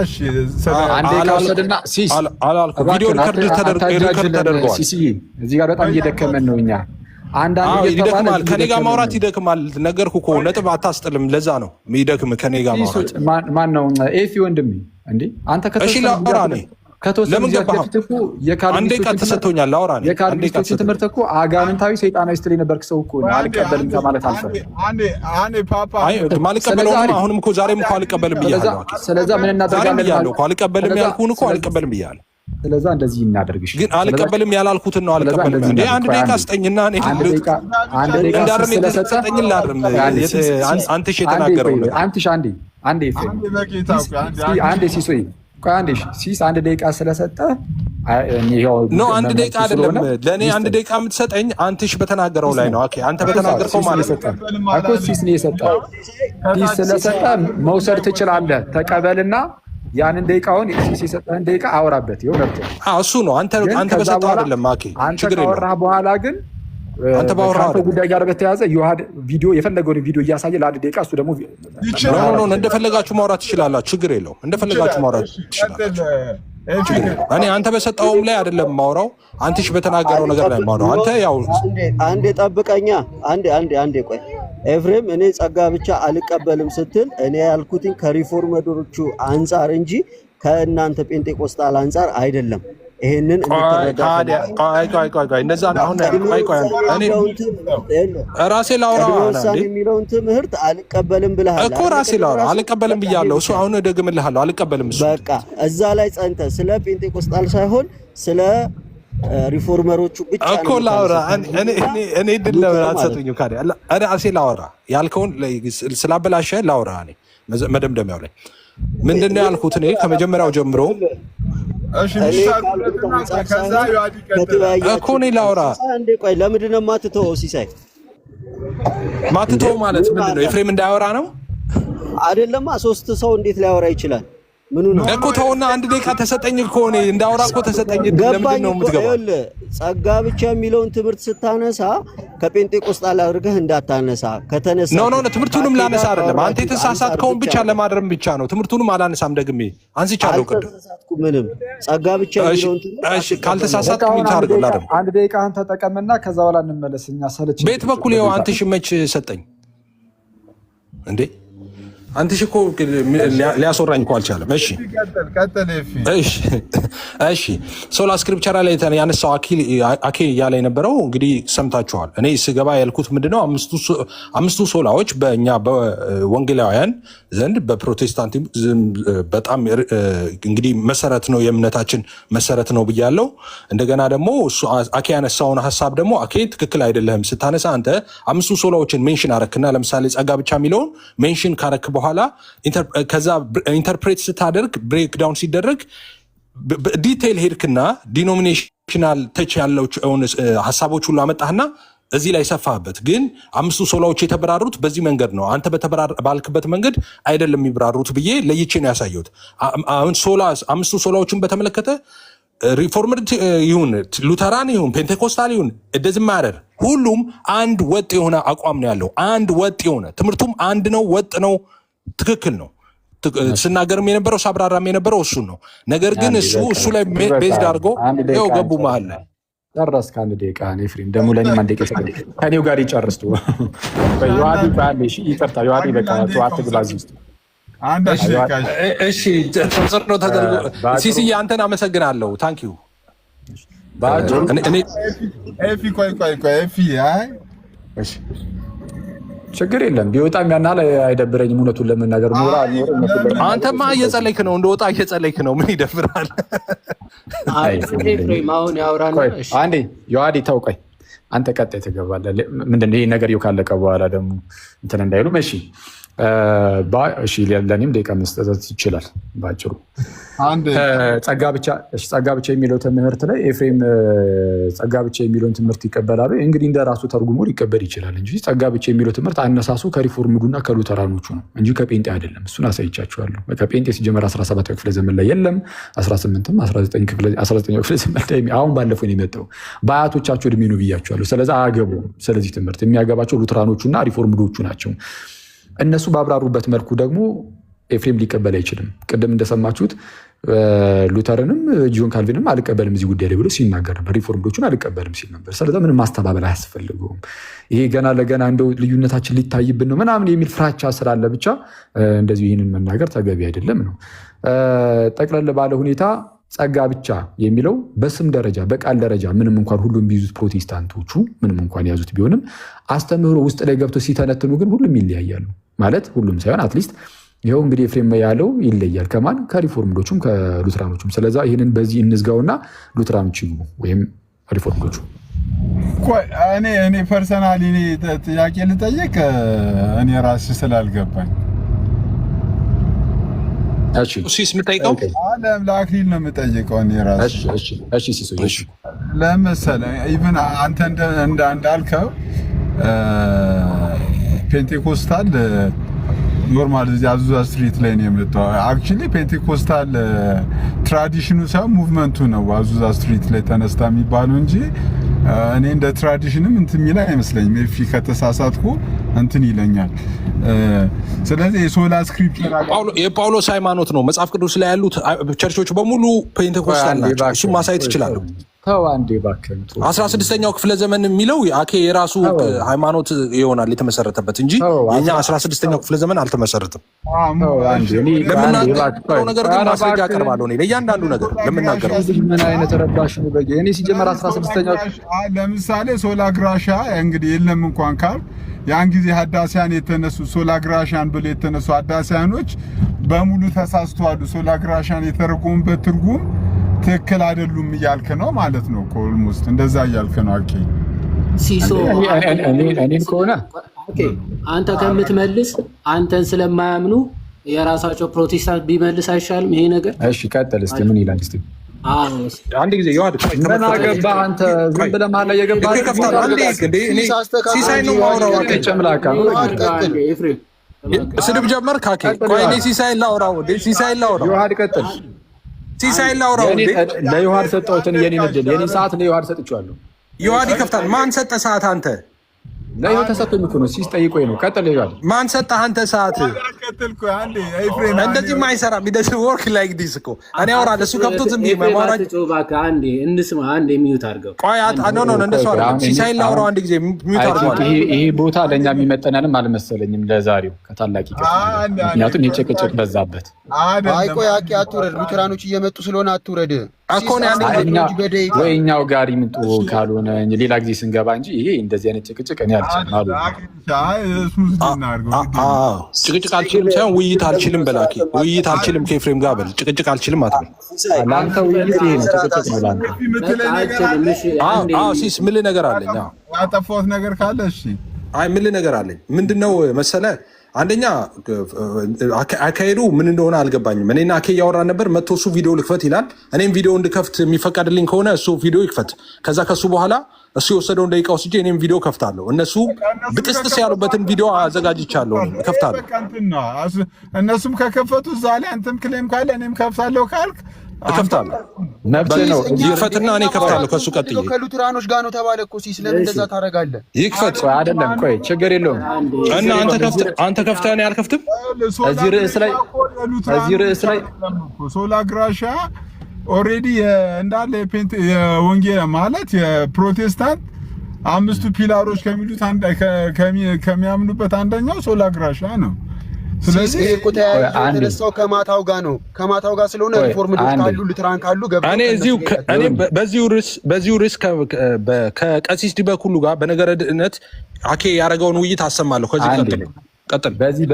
አላልኩም። ቪዲዮ ሪከርድ ተደርገዋል። እዚህ ጋር በጣም እየደከመን ነው እኛ። ይደክማል፣ ከኔ ጋር ማውራት ይደክማል። ነገርኩህ እኮ ነጥብ አታስጥልም። ለዛ ነው የሚደክም ከኔ ጋር ማውራት። ማን ነው ኤፊ ወንድሜ? እንዴ አንተ ለምን ገባህ? አንዴ ቃል ተሰጥቶኛል ላውራ። የካልቪኒስቶችን ትምህርት እኮ አጋንንታዊ ሰይጣናዊ ስትል የነበርክ ሰው እኮ አልቀበልም ከማለት አልፈልግም። ማልቀበለውም አሁንም እኮ ዛሬም እኮ አልቀበልም ብያለሁ። ስለዛ ምን እናደርጋለን ብያለሁ እኮ አልቀበልም ያልኩህን እኮ አልቀበልም ብያለሁ። ስለዛ እንደዚህ እናደርግሽ ግን አልቀበልም ያላልኩትን ነው አልቀበልም። እንዴ አንድ ደቂቃ ስጠኝና እኔ እንዳርም የተሰጠኝን ላርም አንተሽ የተናገረው አንዴ ሲሶይ ሲስ አንድ ደቂቃ ስለሰጠ ነው። አንድ ደቂቃ አይደለም ለእኔ አንድ ደቂቃ የምትሰጠኝ አንትሽ በተናገረው ላይ ነው። አንተ በተናገርከው ማለት እኮ ሲስ ነው የሰጠው። ሲስ ስለሰጠ መውሰድ ትችላለህ። ተቀበልና ያንን ደቂቃውን ሲስ የሰጠህን ደቂቃ አውራበት። ይኸው ነበር እሱ ነው። አንተ በሰጠው አይደለም። ችግር የለውም። ካወራህ በኋላ ግን አንተ ባወራህ ጉዳይ ጋር በተያያዘ ዮሐድ ቪዲዮ የፈለገውን ቪዲዮ እያሳየ ለአንድ ደቂቃ እሱ ደግሞ እንደፈለጋችሁ ማውራት ትችላላችሁ። ችግር የለውም። እንደፈለጋችሁ ማውራት ትችላላችሁ። እኔ አንተ በሰጠውም ላይ አይደለም ማውራው፣ አንተሽ በተናገረው ነገር ላይ ማውራው። አንተ ያው አንዴ ጠብቀኛ። አንዴ ቆይ ኤፍሬም፣ እኔ ጸጋ ብቻ አልቀበልም ስትል እኔ ያልኩትኝ ከሪፎርመሮቹ አንጻር እንጂ ከእናንተ ጴንጤቆስጣል አንጻር አይደለም። ይሄንን እንደዛ አሁን ራሴ ላውራ የሚለውን ትምህርት አልቀበልም ብለሃል እኮ። ራሴ ላውራ አልቀበልም ብያለሁ። እሱ አሁን ደግምልሃለሁ። አልቀበልም እሱ በቃ እዛ ላይ ጸንተህ ስለ ጴንጤቆስጣል ሳይሆን ስለ ሪፎርመሮቹ ብቻ እኮ ላውራ። እኔ ድል አትሰጡኝ ካዲያ እኔ ራሴ ላውራ ያልከውን ስላበላሸ ላውራ። እኔ መደምደሚያው ላይ ምንድነው ያልኩት? እኔ ከመጀመሪያው ጀምሮ እኮ እኔ ላውራ። ቆይ ለምንድን ነው የማትተወው? ሲሳይ ማትተወው ማለት ምንድን ነው? ኤፍሬም እንዳያወራ ነው አይደለማ። ሶስት ሰው እንዴት ሊያወራ ይችላል? ምኑ ነው እኮ ተውና፣ አንድ ደቂቃ ተሰጠኝ እኮ እኔ እንዳወራ እኮ ተሰጠኝ። ለምንድን ነው የምትገባው? ጸጋ ብቻ የሚለውን ትምህርት ስታነሳ ከጴንጤቆስጣል አድርገህ እንዳታነሳ። ከተነሳ ኖ ትምህርቱንም ላነሳ አይደለም። አንተ የተሳሳትከውን ብቻ ለማድረም ብቻ ነው። ትምህርቱንም አላነሳም። ደግሜ አንስቻለሁ ቅድም። ምንም ጸጋ ብቻ የሚለውን ትምህርት ካልተሳሳትኩ ይታርግላ አይደል? አንድ ደቂቃ አንተ ተጠቀምና ከዛ በኋላ እንመለስ። እኛ ሰለች ቤት በኩል ይኸው አንተ ሽመች ሰጠኝ እንዴ? አንተሽ እኮ ሊያስወራኝ እኮ አልቻለም። እሺ ሶላ ስክሪፕቸራ ላይ ያነሳው አኬ እያለ የነበረው እንግዲህ ሰምታችኋል። እኔ ስገባ ያልኩት ምንድነው አምስቱ ሶላዎች በእኛ በወንጌላውያን ዘንድ በፕሮቴስታንት በጣም እንግዲህ መሰረት ነው፣ የእምነታችን መሰረት ነው ብያለው። እንደገና ደግሞ አኬ ያነሳውን ሀሳብ ደግሞ አኬ ትክክል አይደለም ስታነሳ አንተ አምስቱ ሶላዎችን ሜንሽን አረክና ለምሳሌ ጸጋ ብቻ የሚለውን ሜንሽን ካረክ በኋላ ከዛ ኢንተርፕሬት ስታደርግ ብሬክዳውን ሲደረግ ዲቴይል ሄድክና ዲኖሚኔሽናል ተች ያለው ሀሳቦች ሁሉ አመጣህና እዚህ ላይ ሰፋበት። ግን 5 ሶላዎች የተበራሩት በዚህ መንገድ ነው፣ አንተ ባልክበት መንገድ አይደለም የሚብራሩት ብዬ ለይቼ ነው ያሳየሁት። አሁን 5 ሶላዎችን በተመለከተ ሪፎርምድ ይሁን ሉተራን ይሁን ፔንቴኮስታል ይሁን እንደዚህ ማረር ሁሉም አንድ ወጥ የሆነ አቋም ነው ያለው። አንድ ወጥ የሆነ ትምህርቱም አንድ ነው፣ ወጥ ነው፣ ትክክል ነው። ስናገርም የነበረው ሳብራራም የነበረው እሱን ነው። ነገር ግን እሱ ላይ ቤዝድ አድርጎ ይኸው ገቡ መሀል ላይ ጨረስ ከአንድ ደቂቃ ኤፍሬም ደግሞ ለእኔም አንድ ደቂቃ ከኔው ጋር ይጨርስ። ዮሐዲ ይቅርታ ዮሐዲ በቃ አትግባ እዚህ ውስጥ እሺ ተጽዕኖ ተደርጎ ሲሲዬ አንተን አመሰግናለሁ። ታንኪዩ ችግር የለም ቢወጣም ያናል አይደብረኝም። እውነቱን ለመናገር አንተማ እየጸለይክ ነው፣ እንደወጣ እየጸለይክ ነው። ምን ይደብራል? አንዴ ዮሐዲ ተው ቆይ አንተ ቀጣይ ትገባለህ። ምንድነው ይሄ ነገር ካለቀ በኋላ ደግሞ እንትን እንዳይሉ እሺ ለእኔም ደቂቃ መስጠት ይችላል። ባጭሩ ጸጋ ብቻ የሚለው ትምህርት ላይ ኤፍሬም ጸጋ ብቻ የሚለውን ትምህርት ይቀበላሉ። እንግዲህ እንደ ራሱ ተርጉሞ ሊቀበል ይችላል እንጂ ጸጋ ብቻ የሚለው ትምህርት አነሳሱ ከሪፎርምዱና ከሉተራኖቹ ነው እንጂ ከጴንጤ አይደለም። እሱን አሳይቻችኋለሁ። ከጴንጤ ሲጀመር 17ኛው ክፍለ ዘመን ላይ የለም፣ 18ም 19ኛው ክፍለ ዘመን ላይ አሁን ባለፈው ነው የመጣው። በአያቶቻቸው እድሜ ነው ብያቸዋለሁ። ስለዚህ አያገቡም። ስለዚህ ትምህርት የሚያገባቸው ሉተራኖቹና ሪፎርምዶቹ ናቸው። እነሱ ባብራሩበት መልኩ ደግሞ ኤፍሬም ሊቀበል አይችልም። ቅድም እንደሰማችሁት ሉተርንም ጆን ካልቪንም አልቀበልም እዚህ ጉዳይ ላይ ብሎ ሲናገር ነበር። ሪፎርምዶቹን አልቀበልም ሲል ነበር። ስለዚህ ምንም ማስተባበል አያስፈልገውም። ይሄ ገና ለገና እንደው ልዩነታችን ሊታይብን ነው ምናምን የሚል ፍራቻ ስላለ ብቻ እንደዚሁ ይህንን መናገር ተገቢ አይደለም ነው። ጠቅለል ባለ ሁኔታ ጸጋ ብቻ የሚለው በስም ደረጃ በቃል ደረጃ ምንም እንኳን ሁሉም ቢይዙት ፕሮቴስታንቶቹ ምንም እንኳን ያዙት ቢሆንም አስተምህሮ ውስጥ ላይ ገብቶ ሲተነትኑ ግን ሁሉም ይለያያሉ። ማለት ሁሉም ሳይሆን አትሊስት ይኸው እንግዲህ ኤፍሬም ያለው ይለያል። ከማን ከሪፎርምዶቹም ከሉትራኖቹም። ስለዛ ይህንን በዚህ እንዝጋውና ሉትራኖች ይግቡ ወይም ሪፎርምዶቹ። እኔ ፐርሰናሊ ጥያቄ ልጠይቅ እኔ ራሴ ስላልገባኝ ሲስ የምጠይቀው ለአክሊል ነው የምጠይቀው እኔ ራሴ። ለምሳሌ ኢቭን አንተ እንዳልከው ፔንቴኮስታል ኖርማል እዚህ አዙዛ ስትሪት ላይ ነው የመጣው። አክቹሊ ፔንቴኮስታል ትራዲሽኑ ሳይሆን ሙቭመንቱ ነው አዙዛ ስትሪት ላይ ተነስታ የሚባለው እንጂ እኔ እንደ ትራዲሽንም እንትን የሚል አይመስለኝም። ኤፊ ከተሳሳትኩ እንትን ይለኛል። ስለዚህ የሶላ ስክሪፕቸር የጳውሎስ ሃይማኖት ነው። መጽሐፍ ቅዱስ ላይ ያሉት ቸርቾች በሙሉ ፔንቴኮስታል ናቸው። እሱም ማሳየት ይችላሉ። 16ኛው ክፍለ ዘመን የሚለው አኬ የራሱ ሃይማኖት ይሆናል የተመሰረተበት እንጂ የኛ 16ኛው ክፍለ ዘመን አልተመሰረተም። ለምናገረው ነገር ግን ማስረጃ አቀርባለሁ። ለእያንዳንዱ ነገር ለምናገረው ምን አይነት ረባሽ ነው በጌ እኔ ሲጀመር 16ኛው ለምሳሌ ሶላ ግራሻ እንግዲህ የለም እንኳን ካል ያን ጊዜ ሀዳሲያን የተነሱ ሶላ ግራሻን ብለው የተነሱ ሀዳሲያኖች በሙሉ ተሳስተዋል። ሶላ ግራሻን የተረጎሙበት ትርጉም ትክክል አይደሉም እያልክ ነው ማለት ነው። ኦልሞስት እንደዛ እያልክ ነው። አኬ ሲሶ እኔን ከሆነ አንተ ከምትመልስ አንተን ስለማያምኑ የራሳቸው ፕሮቴስታንት ቢመልስ አይሻልም ይሄ ነገር? እሺ ቀጥል እስኪ ምን ይላል እስኪ? አንድ ጊዜ ይዋድ ምን አገባህ አንተ ዝም ብለህ መሀል ላይ የገባህ ሲሳይ ነው ማውራው። ጨምላቃ ኤፍሬም ስድብ ጀመር ካኬ። ቆይ እኔ ሲሳይን ላውራው ዮሐድ ቀጥል። ሲሳይን ላውራው ለዮሐድ ሰጠሁትን የኔን እድል የኔን ሰዓት ለዮሐድ ሰጥቼዋለሁ። ዮሐድ ይከፍታል። ማን ሰጠ ሰዓት? አንተ ለዮሐድ ተሰጥቶኝ እኮ ነው። ሲስ ጠይቆኝ ነው። ቀጥል ዮሐድ። ማን ሰጠህ አንተ ሰዓት? እንደዚህ አይሰራም። እንደዚህ ወርክ ላይክ ዲስ እኮ እኔ አወራለሁ። እሱ ከብቶ ዝም ብዬ ማውራት አንዴ እንስማ። አንዴ ሚዩት አድርገው። ቆይ ኖ እንደሱ አይደለም። ሲሳይን ላውራው አንድ ጊዜ ሚዩት አድርገው። ይሄ ቦታ ለእኛ የሚመጠናልም አልመሰለኝም ለዛሬው ከታላቅ ይቀር። ምክንያቱም የጭቅጭቅ በዛበት። አይ ቆይ አቂ አትውረድ። ሉተራኖች እየመጡ ስለሆነ አትውረድ እኮ ነው። ወይ እኛው ጋር ይምጡ ካልሆነ ሌላ ጊዜ ስንገባ እንጂ ይሄ እንደዚህ አይነት ጭቅጭቅ እኔ አልችልም አሉ። ጭቅጭቅ አልችልም ሳይሆን ውይይት አልችልም በላኪ። ውይይት አልችልም ከኤፍሬም ጋር በል። ጭቅጭቅ አልችልም አትበል። ለአንተ ውይይት ይሄ ነው፣ ጭቅጭቅ ነው ለአንተ። ሲስ ምልህ ነገር አለኝ። ያጠፋሁት ነገር ካለ እሺ። አይ ምልህ ነገር አለኝ። ምንድነው መሰለህ አንደኛ አካሄዱ ምን እንደሆነ አልገባኝም። እኔና አኬ እያወራን ነበር። መቶ እሱ ቪዲዮ ልክፈት ይላል። እኔም ቪዲዮ እንድከፍት የሚፈቀድልኝ ከሆነ እሱ ቪዲዮ ይክፈት። ከዛ ከሱ በኋላ እሱ የወሰደውን ደቂቃ ወስጄ እኔም ቪዲዮ ከፍታለሁ። እነሱ ብጥስጥስ ያሉበትን ቪዲዮ አዘጋጅቻለሁ፣ ከፍታለሁ። እነሱም ከከፈቱ እዛ ላይ አንተም ክሌም ካለ እኔም ከፍታለሁ ካልክ እከፍታለሁ። ይክፈትና እኔ ከፍታለሁ። ከሱ ቀጥዬ ከሉትራኖች ጋር ነው ተባለ እኮ ሲስ ለምን እንደዛ ታደርጋለህ? ይክፈት አይደለም። ቆይ ችግር የለውም እና አንተ ከፍተህ እኔ አልከፍትም። እዚህ ርዕስ ላይ ሶላ ግራሻ ኦልሬዲ እንዳለ የወንጌል ማለት የፕሮቴስታንት አምስቱ ፒላሮች ከሚሉት ከሚያምኑበት አንደኛው ሶላ ግራሻ ነው። ስለዚህ እኮ የተነሳው ከማታው ጋር ነው። ከማታው ጋር ስለሆነ ሪፎርምዶች ካሉ ሉትራን ካሉ እኔ በዚሁ ርዕስ ከቀሲስ ዲበኩሉ ጋር በነገረ ድነት አኬ ያደረገውን ውይይት አሰማለሁ። ከዚህ ቀጥል። በዚህ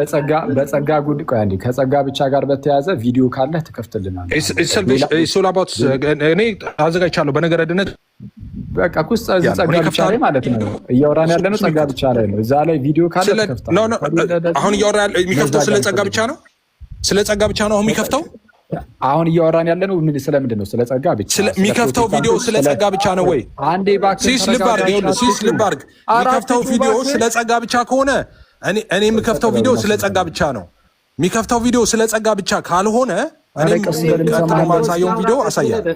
በጸጋ ጉዳይ ቆይ አንዴ ከጸጋ ብቻ ጋር በተያያዘ ቪዲዮ ካለ ትከፍትልናለህ። እኔ አዘጋጅቻለሁ በነገረ ድነት በቃ ኩስ ጸጋ ብቻ ላይ ማለት ነው እያወራን ያለነው ጸጋ ብቻ ላይ ነው። እዛ ላይ ቪዲዮ ካለ ትከፍታለህ። አሁን እያወራ የሚከፍተው ስለ ጸጋ ብቻ ነው። ስለ ጸጋ ብቻ ነው የሚከፍተው። አሁን እያወራን ያለነው ስለምንድን ነው? ስለ ጸጋ ብቻ የሚከፍተው ቪዲዮ ስለ ጸጋ ብቻ ነው ወይ? አንዴ እባክህ ሲስ ልብ አድርግ። የሚከፍተው ቪዲዮ ስለ ጸጋ ብቻ ከሆነ እኔ የምከፍተው ቪዲዮ ስለ ጸጋ ብቻ ነው። የሚከፍተው ቪዲዮ ስለ ጸጋ ብቻ ካልሆነ እኔም ቀጥሎ ማሳየውን ቪዲዮ አሳያለሁ።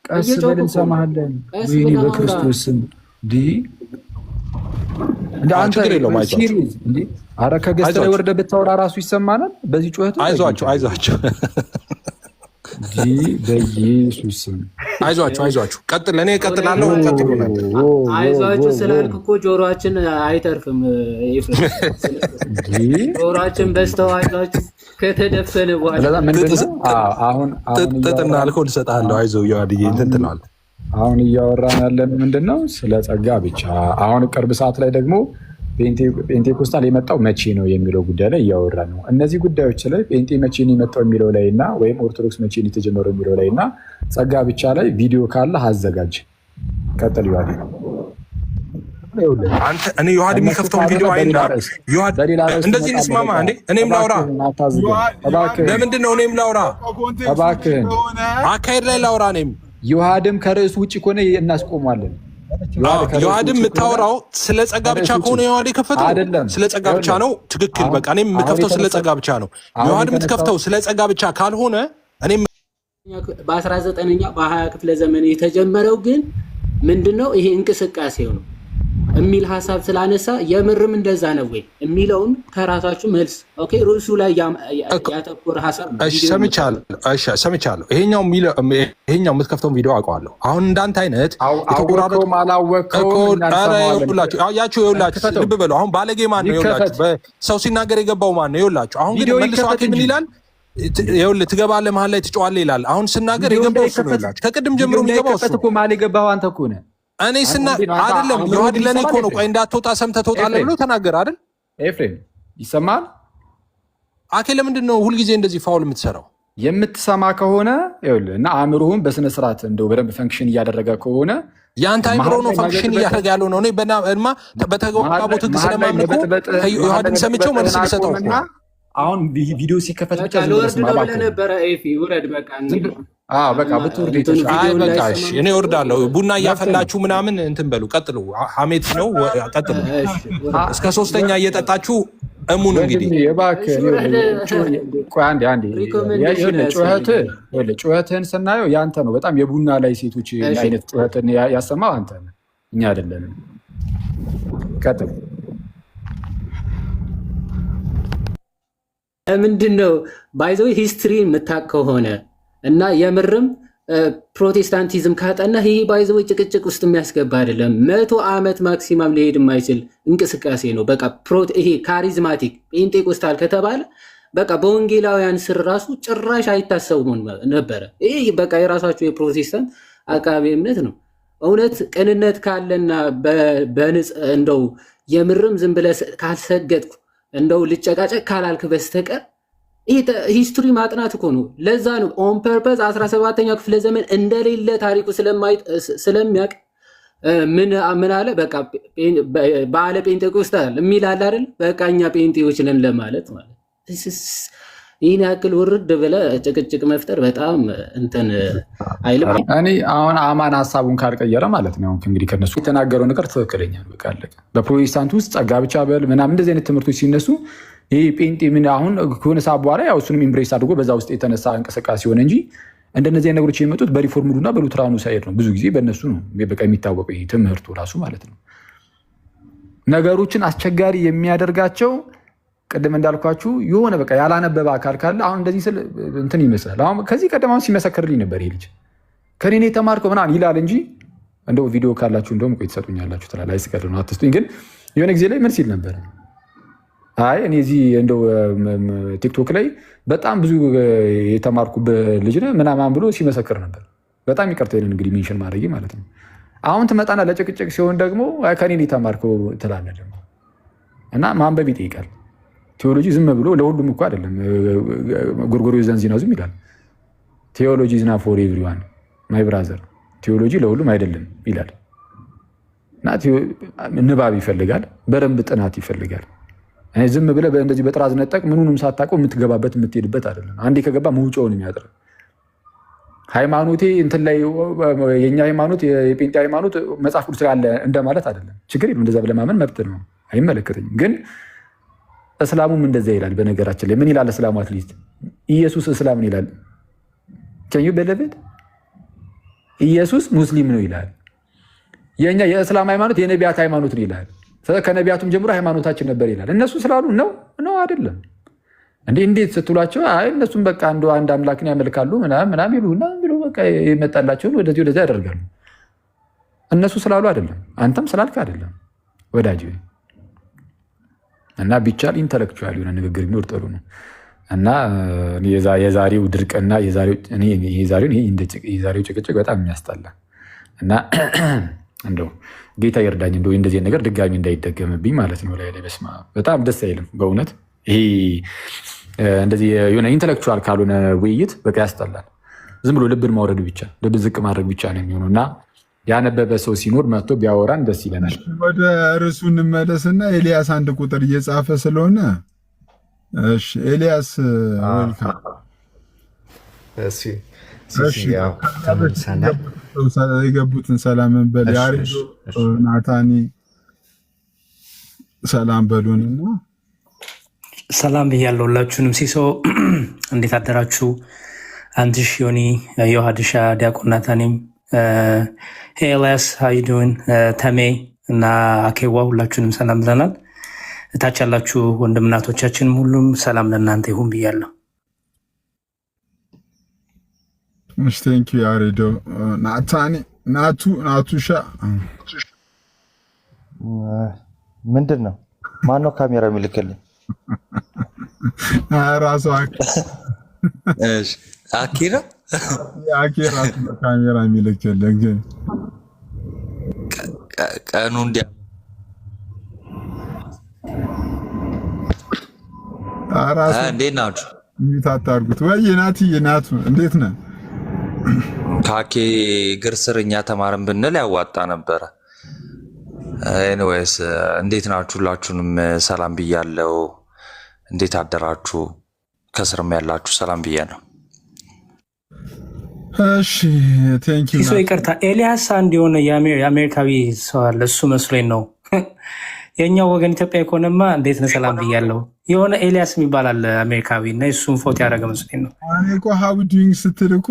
ቀስ ብለን እንሰማሃለን። ወይኔ በክርስቶስ ስም እንደ አንተ ሲሪየስ እንዴ! ኧረ ከገስት ላይ ወርደህ ብታወራ ራሱ ይሰማናል። በዚህ ጩኸት አይዟችሁ በኢየሱስ ስም አይዟችሁ። ቀጥል። እኔ እቀጥላለሁ። ቀጥሉ። አይዟችሁ ስላልክ እኮ ጆሮአችን አይተርፍም። ጆሮአችን በስተው አይዟችሁ ከተደፈነ በኋላ ጥጥና አልኮል እሰጥሃለሁ። አይዞህ ዮሐንዬ እንትን ትላለህ። አሁን እያወራን ያለን ምንድን ነው? ስለ ጸጋ ብቻ። አሁን ቅርብ ሰዓት ላይ ደግሞ ፔንቴኮስታል የመጣው መቼ ነው የሚለው ጉዳይ ላይ እያወራ ነው። እነዚህ ጉዳዮች ላይ ጴንጤ መቼ ነው የመጣው የሚለው ላይ እና ወይም ኦርቶዶክስ መቼ ነው የተጀመረው የሚለው ላይ እና ጸጋ ብቻ ላይ ቪዲዮ ካለ አዘጋጅ። ቀጥል ዮሐድ። እኔ ዮሐድ የሚከፍተውን ቪዲዮ አይና እንደዚህ እንስማማ እንዴ? እኔም ላውራ። ለምንድን ነው እኔም ላውራ? እባክህን አካሄድ ላይ ላውራ። እኔም ዮሐድም ከርዕሱ ውጭ ከሆነ እናስቆማለን። ዮሐድም የምታወራው ስለ ጸጋ ብቻ ከሆነ ዮሐድ የከፈተው ስለ ጸጋ ብቻ ነው። ትክክል። በቃ እኔም የምከፍተው ስለ ጸጋ ብቻ ነው። ዮሐድ የምትከፍተው ስለ ጸጋ ብቻ ካልሆነ እኔም በ19ኛ በ20 ክፍለ ዘመን የተጀመረው ግን ምንድነው ይሄ እንቅስቃሴው ነው የሚል ሀሳብ ስላነሳ የምርም እንደዛ ነው ወይ የሚለውን ከራሳችሁ መልስ። ኦኬ ርዕሱ ላይ ያተኮረ ሀሳብ ሰምቻለሁ። ይሄኛው የምትከፍተውን ቪዲዮ አውቀዋለሁ። አሁን እንዳንተ አይነት የተቆራረጡ ያችሁ ይኸውላችሁ፣ ልብ በሉ። አሁን ባለጌ ማን ነው? ይኸውላችሁ ሰው ሲናገር የገባው ማን ነው? ይኸውላችሁ አሁን ግን መልሶ አኬ ምን ይላል? ይኸውልህ ትገባለህ መሀል ላይ ትጨዋለህ ይላል። አሁን ስናገር የገባው እሱ ነው። ይላችሁ ከቅድም ጀምሮ የሚገባው እሱ ነው። መሀል የገባው አንተ እኮ ነህ። እኔ አይደለም ዮሐድ ለኔ እኮ ነው። ቆይ እንዳትወጣ ሰምተህ ትወጣለህ ብሎ ተናገር አይደል? ኤፍሬም ይሰማል? አኬ ለምንድን ነው ሁልጊዜ እንደዚህ ፋውል የምትሰራው? የምትሰማ ከሆነ ይኸውልህ እና አእምሮህን በስነ ስርዓት እንደው በደንብ ፈንክሽን እያደረገ ከሆነ የአንተ አእምሮ ነው ፈንክሽን እያደረገ ያለው ነው። እኔ በተግባቦት ህግ ስለማምን እኮ ዮሐድን ሰምቼው መልስ ሊሰጠው እኮ አሁን ቪዲዮ ሲከፈት ብቻ በቃ ብትወርድ በቃ እኔ እወርዳለሁ። ቡና እያፈላችሁ ምናምን እንትን በሉ፣ ቀጥሉ። ሐሜት ነው፣ ቀጥሉ። እስከ 3ኛ እየጠጣችሁ እሙን እንግዲህ ጩኸትህን ስናየው ያንተ ነው። በጣም የቡና ላይ ሴቶች አይነት ጩኸትን ያሰማው አንተ ነህ፣ እኛ አይደለንም። ቀጥል። ምንድን ነው ባይዘው ሂስትሪ የምታውቅ ከሆነ እና የምርም ፕሮቴስታንቲዝም ካጠና ይሄ ባይዘው ጭቅጭቅ ውስጥ የሚያስገባ አይደለም። 100 ዓመት ማክሲማም ሊሄድ የማይችል እንቅስቃሴ ነው። በቃ ይሄ ካሪዝማቲክ ጴንጤቆስታል ከተባለ በቃ በወንጌላውያን ስር ራሱ ጭራሽ አይታሰቡም ነበረ። ይሄ በቃ የራሳቸው የፕሮቴስታንት አቃቤ እምነት ነው። እውነት ቅንነት ካለና እንደው የምርም ዝም ብለህ ካልሰገጥኩ እንደው ልጨቃጨቅ ካላልክ በስተቀር ሂስትሪ ማጥናት እኮ ነው። ለዛ ነው ኦን ፐርፐዝ 17ኛው ክፍለ ዘመን እንደሌለ ታሪኩ ስለሚያውቅ ምን አለ በቃ ባለ ጴንጤቆስጣል የሚል አለ አይደል? በቃ እኛ ጴንጤዎች ነን ለማለት ማለት ይህን ያክል ውርድ ብለህ ጭቅጭቅ መፍጠር በጣም እንትን አይልም። እኔ አሁን አማን ሀሳቡን ካልቀየረ ማለት ነው እንግዲህ ከነሱ የተናገረው ነገር ትክክለኛ ነው። በቃ አለቀ። በፕሮቴስታንት ውስጥ ጸጋ ብቻ በል ምናምን እንደዚህ አይነት ትምህርቶች ሲነሱ ይህ ጴንጤ ምን አሁን ከሆነ ሰዓት በኋላ ያው እሱንም ኢምብሬስ አድርጎ በዛ ውስጥ የተነሳ እንቅስቃሴ ሆነ እንጂ እንደነዚህ አይነት ነገሮች የሚመጡት በሪፎርምዱና በሉትራኑ ሳይድ ነው። ብዙ ጊዜ በእነሱ ነው በቃ የሚታወቀው ይህ ትምህርቱ ራሱ ማለት ነው። ነገሮችን አስቸጋሪ የሚያደርጋቸው ቅድም እንዳልኳችሁ የሆነ በቃ ያላነበበ አካል ካለ አሁን እንደዚህ ስል እንትን ይመስላል። አሁን ከዚህ ቀደም አሁን ሲመሰክርልኝ ነበር ይሄ ልጅ ከኔ ነው የተማርከው ምናምን ይላል እንጂ እንደው ቪዲዮ ካላችሁ እንደውም ቆይ ትሰጡኛላችሁ ትላለህ። አይስቀር ነው አትስጡኝ። ግን የሆነ ጊዜ ላይ ምን ሲል ነበር? አይ እኔ እዚህ እንደው ቲክቶክ ላይ በጣም ብዙ የተማርኩበት ልጅ ነህ ምናምን ብሎ ሲመሰክር ነበር። በጣም ይቅርታ ይልን እንግዲህ ሜንሽን ማድረጊ ማለት ነው። አሁን ትመጣና ለጭቅጭቅ ሲሆን ደግሞ ከኔ ነው የተማርከው ትላለህ ደግሞ እና ማንበብ ይጠይቃል። ቴዎሎጂ ዝም ብሎ ለሁሉም እኮ አይደለም። ጎርጎርዮስ ዘንዚናዝም ይላል ቴዎሎጂ ኢዝ ናት ፎር ኤቭሪዋን ማይ ብራዘር፣ ቴዎሎጂ ለሁሉም አይደለም ይላል። እና ንባብ ይፈልጋል፣ በደንብ ጥናት ይፈልጋል። ዝም ብለህ እንደዚህ በጥራዝ ነጠቅ ምኑንም ሳታውቀው የምትገባበት የምትሄድበት አይደለም። አንዴ ከገባ መውጫውን የሚያጥር ሃይማኖቴ እንትን ላይ የኛ ሃይማኖት የጴንጤ ሃይማኖት መጽሐፍ ቅዱስ ያለ እንደማለት አይደለም። ችግር የለም፣ እንደዛ ብለህ ማመን መብት ነው፣ አይመለከተኝም። ግን እስላሙም እንደዛ ይላል። በነገራችን ላይ ምን ይላል እስላሙ? አትሊስት ኢየሱስ እስላምን ይላል። ከዩ በለበት ኢየሱስ ሙስሊም ነው ይላል። የኛ የእስላም ሃይማኖት የነቢያት ሃይማኖት ነው ይላል። ከነቢያቱም ጀምሮ ሃይማኖታችን ነበር ይላል። እነሱ ስላሉ ነው አይደለም እንዴ? እንዴት ስትሏቸው አይ እነሱም በቃ አንድ አምላክን ያመልካሉ ምናምን ይሉና ብሎ በቃ የመጣላቸውን ወደዚህ ወደዛ ያደርጋሉ። እነሱ ስላሉ አይደለም፣ አንተም ስላልክ አይደለም ወዳጅ። እና ቢቻል ኢንተሌክቹዋል የሆነ ንግግር ቢኖር ጥሩ ነው። እና የዛሬው ድርቅና የዛሬው ጭቅጭቅ በጣም የሚያስጠላ እና እንደው ጌታ ይርዳኝ እንደው እንደዚህ ነገር ድጋሚ እንዳይደገምብኝ ማለት ነው። ላይ በስመ አብ በጣም ደስ አይልም በእውነት ይሄ እንደዚህ የሆነ ኢንተሌክቹዋል ካልሆነ ውይይት በቃ ያስጠላል። ዝም ብሎ ልብን ማውረድ ብቻ ልብ ዝቅ ማድረግ ብቻ ነው የሚሆነው። እና ያነበበ ሰው ሲኖር መጥቶ ቢያወራን ደስ ይለናል። ወደ ርዕሱ እንመለስና ኤልያስ አንድ ቁጥር እየጻፈ ስለሆነ እሺ ኤልያስ ወልካም። የገቡትን ሰላም በል ያሬዶ ናታኒ ሰላም በሉንና ሰላም ብያለሁ ሁላችሁንም። ሲሶ እንዴት አደራችሁ? አንትሽ ዮኒ ዮሐድሻ ዲያቆን ናታኒም ኤልያስ ሃይዱን ተሜ እና አኬዋ ሁላችሁንም ሰላም ብለናል። እታች ያላችሁ ወንድም እናቶቻችንም ሁሉም ሰላም ለእናንተ ይሁን ብያለሁ። እሺ ቴንክ ዩ ያሬዶ ናታኒ ናቱሻ ምንድን ነው? ማነው ካሜራ የሚልክልኝ? ራሱ አኪራ አኪራ ካሜራ የሚልክልኝ ግን ቀኑ እንዲያ እንዴት ናችሁ? ታታርጉት ወይ ናቱ እንዴት ነህ? ካኬ እግር ስር እኛ ተማርን ብንል ያዋጣ ነበረ። ኤኒዌይስ እንዴት ናችሁ? ሁላችሁንም ሰላም ብያለሁ። እንዴት አደራችሁ? ከስርም ያላችሁ ሰላም ብያለሁ። እሺ ቴንክ ዩ። ሲሶ ይቅርታ ኤልያስ አንድ የሆነ የአሜሪካዊ ሰው አለ፣ እሱ መስሎኝ ነው። የኛው ወገን ኢትዮጵያ ኢኮኖማ እንዴት ነው? ሰላም ብያለሁ። የሆነ ኤልያስ የሚባል አለ አሜሪካዊ እና እሱን ፎቶ ያደረገ መስሎኝ ነው። እኔ እኮ ሃው ዱይንግ ስትል እኮ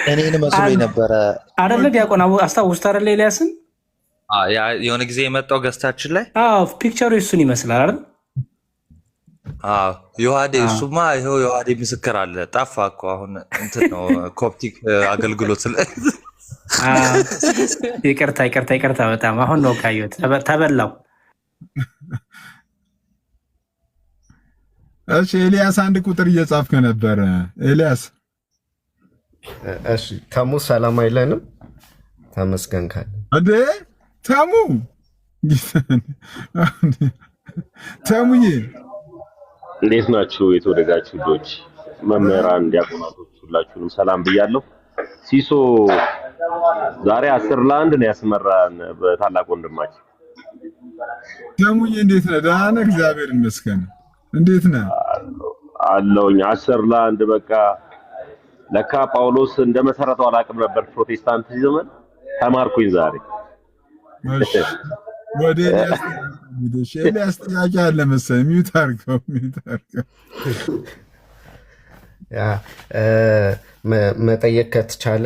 እኔን መስሎኝ ነበረ አይደለ? ዲያቆን አስታውስት አይደለ? ኤልያስን የሆነ ጊዜ የመጣው ገስታችን ላይ ፒክቸሩ እሱን ይመስላል አይደል? ዮሐዴ እሱማ ይኸው ዮሐዴ ምስክር አለ። ጠፋ እኮ አሁን እንትን ነው ኮፕቲክ አገልግሎት ይቅርታ በጣም አሁን ነው ካየሁት፣ ተበላው። እሺ ኤልያስ አንድ ቁጥር እየጻፍክ ነበር ኤልያስ። እሺ ተሙ ሰላም አይለንም? ተመስገን ካለ እንዴ ተሙዬ እንዴት ናችሁ? የተወደዳችሁ ልጆች፣ መምህራን፣ ዲያቆናቶች ሁላችሁንም ሰላም ብያለሁ። ሲሶ ዛሬ 10-1 ነው ያስመራን በታላቅ ወንድማችን። ደሙዬ እንዴት ነህ? ደህና ነህ? እግዚአብሔር ይመስገን። እንዴት ነህ? አለውኝ 10-1 በቃ ለካ ጳውሎስ እንደመሰረተው አላውቅም ነበር ፕሮቴስታንቲዝምን ተማርኩኝ ዛሬ። እሺ ወደ ኤልያስ ጥያቄ አለ መሰለኝ። ሚውት አድርገው። መጠየቅ ከተቻለ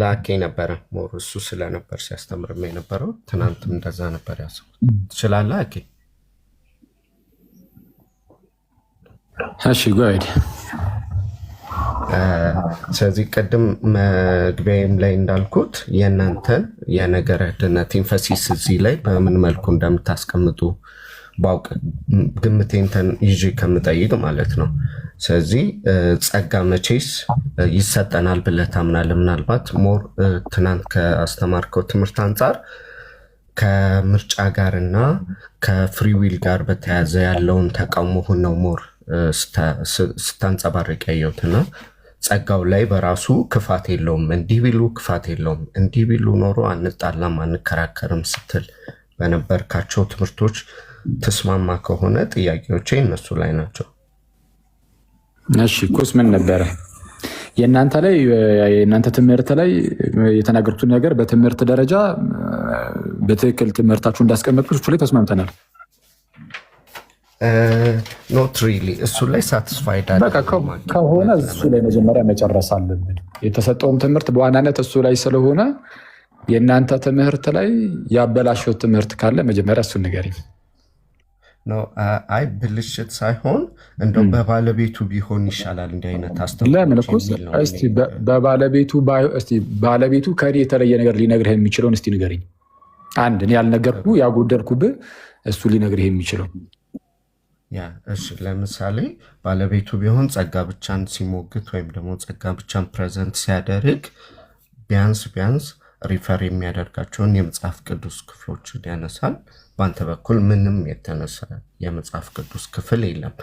ላኬ ነበረ ሞር እሱ ስለነበር ሲያስተምርም የነበረው ትናንትም እንደዛ ነበር ያሰብኩት። ትችላለህ አኬ? እሺ ጎይድ። ስለዚህ ቅድም መግቢያም ላይ እንዳልኩት የእናንተን የነገረ ድነት ኤንፈሲስ እዚህ ላይ በምን መልኩ እንደምታስቀምጡ ባውቅ ግምቴንተን ይዤ ከምጠይቅ ማለት ነው። ስለዚህ ጸጋ መቼስ ይሰጠናል ብለህ ታምናለህ? ምናልባት ሞር ትናንት ከአስተማርከው ትምህርት አንጻር ከምርጫ ጋር እና ከፍሪዊል ጋር በተያያዘ ያለውን ተቃውሞህን ነው ሞር ስታንጸባርቅ ያየሁትና ጸጋው ላይ በራሱ ክፋት የለውም፣ እንዲህ ቢሉ ክፋት የለውም፣ እንዲህ ቢሉ ኖሮ አንጣላም አንከራከርም ስትል በነበርካቸው ትምህርቶች ተስማማ ከሆነ ጥያቄዎቼ እነሱ ላይ ናቸው። እሺ ኩስ ምን ነበረ የእናንተ ላይ የእናንተ ትምህርት ላይ የተናገርኩት ነገር በትምህርት ደረጃ በትክክል ትምህርታችሁ እንዳስቀመጥኩት እሱ ላይ ተስማምተናል። ኖት ሪሊ እሱ ላይ ሳቲስፋይድ ከሆነ እሱ ላይ መጀመሪያ መጨረስ አለብን። የተሰጠውም ትምህርት በዋናነት እሱ ላይ ስለሆነ የእናንተ ትምህርት ላይ ያበላሸው ትምህርት ካለ መጀመሪያ እሱን ንገሪኝ። አይ ብልሽት ሳይሆን እንደው በባለቤቱ ቢሆን ይሻላል። እንዲህ አይነት ለምን እኮ እስቲ ባለቤቱ ከኔ የተለየ ነገር ሊነግርህ የሚችለውን እስቲ ንገሪኝ። አንድ እኔ ያልነገርኩ ያጎደልኩብህ እሱ ሊነግርህ የሚችለው እሺ። ለምሳሌ ባለቤቱ ቢሆን ጸጋ ብቻን ሲሞግት ወይም ደግሞ ጸጋ ብቻን ፕሬዘንት ሲያደርግ ቢያንስ ሪፈር የሚያደርጋቸውን የመጽሐፍ ቅዱስ ክፍሎችን ያነሳል። በአንተ በኩል ምንም የተነሳ የመጽሐፍ ቅዱስ ክፍል የለም።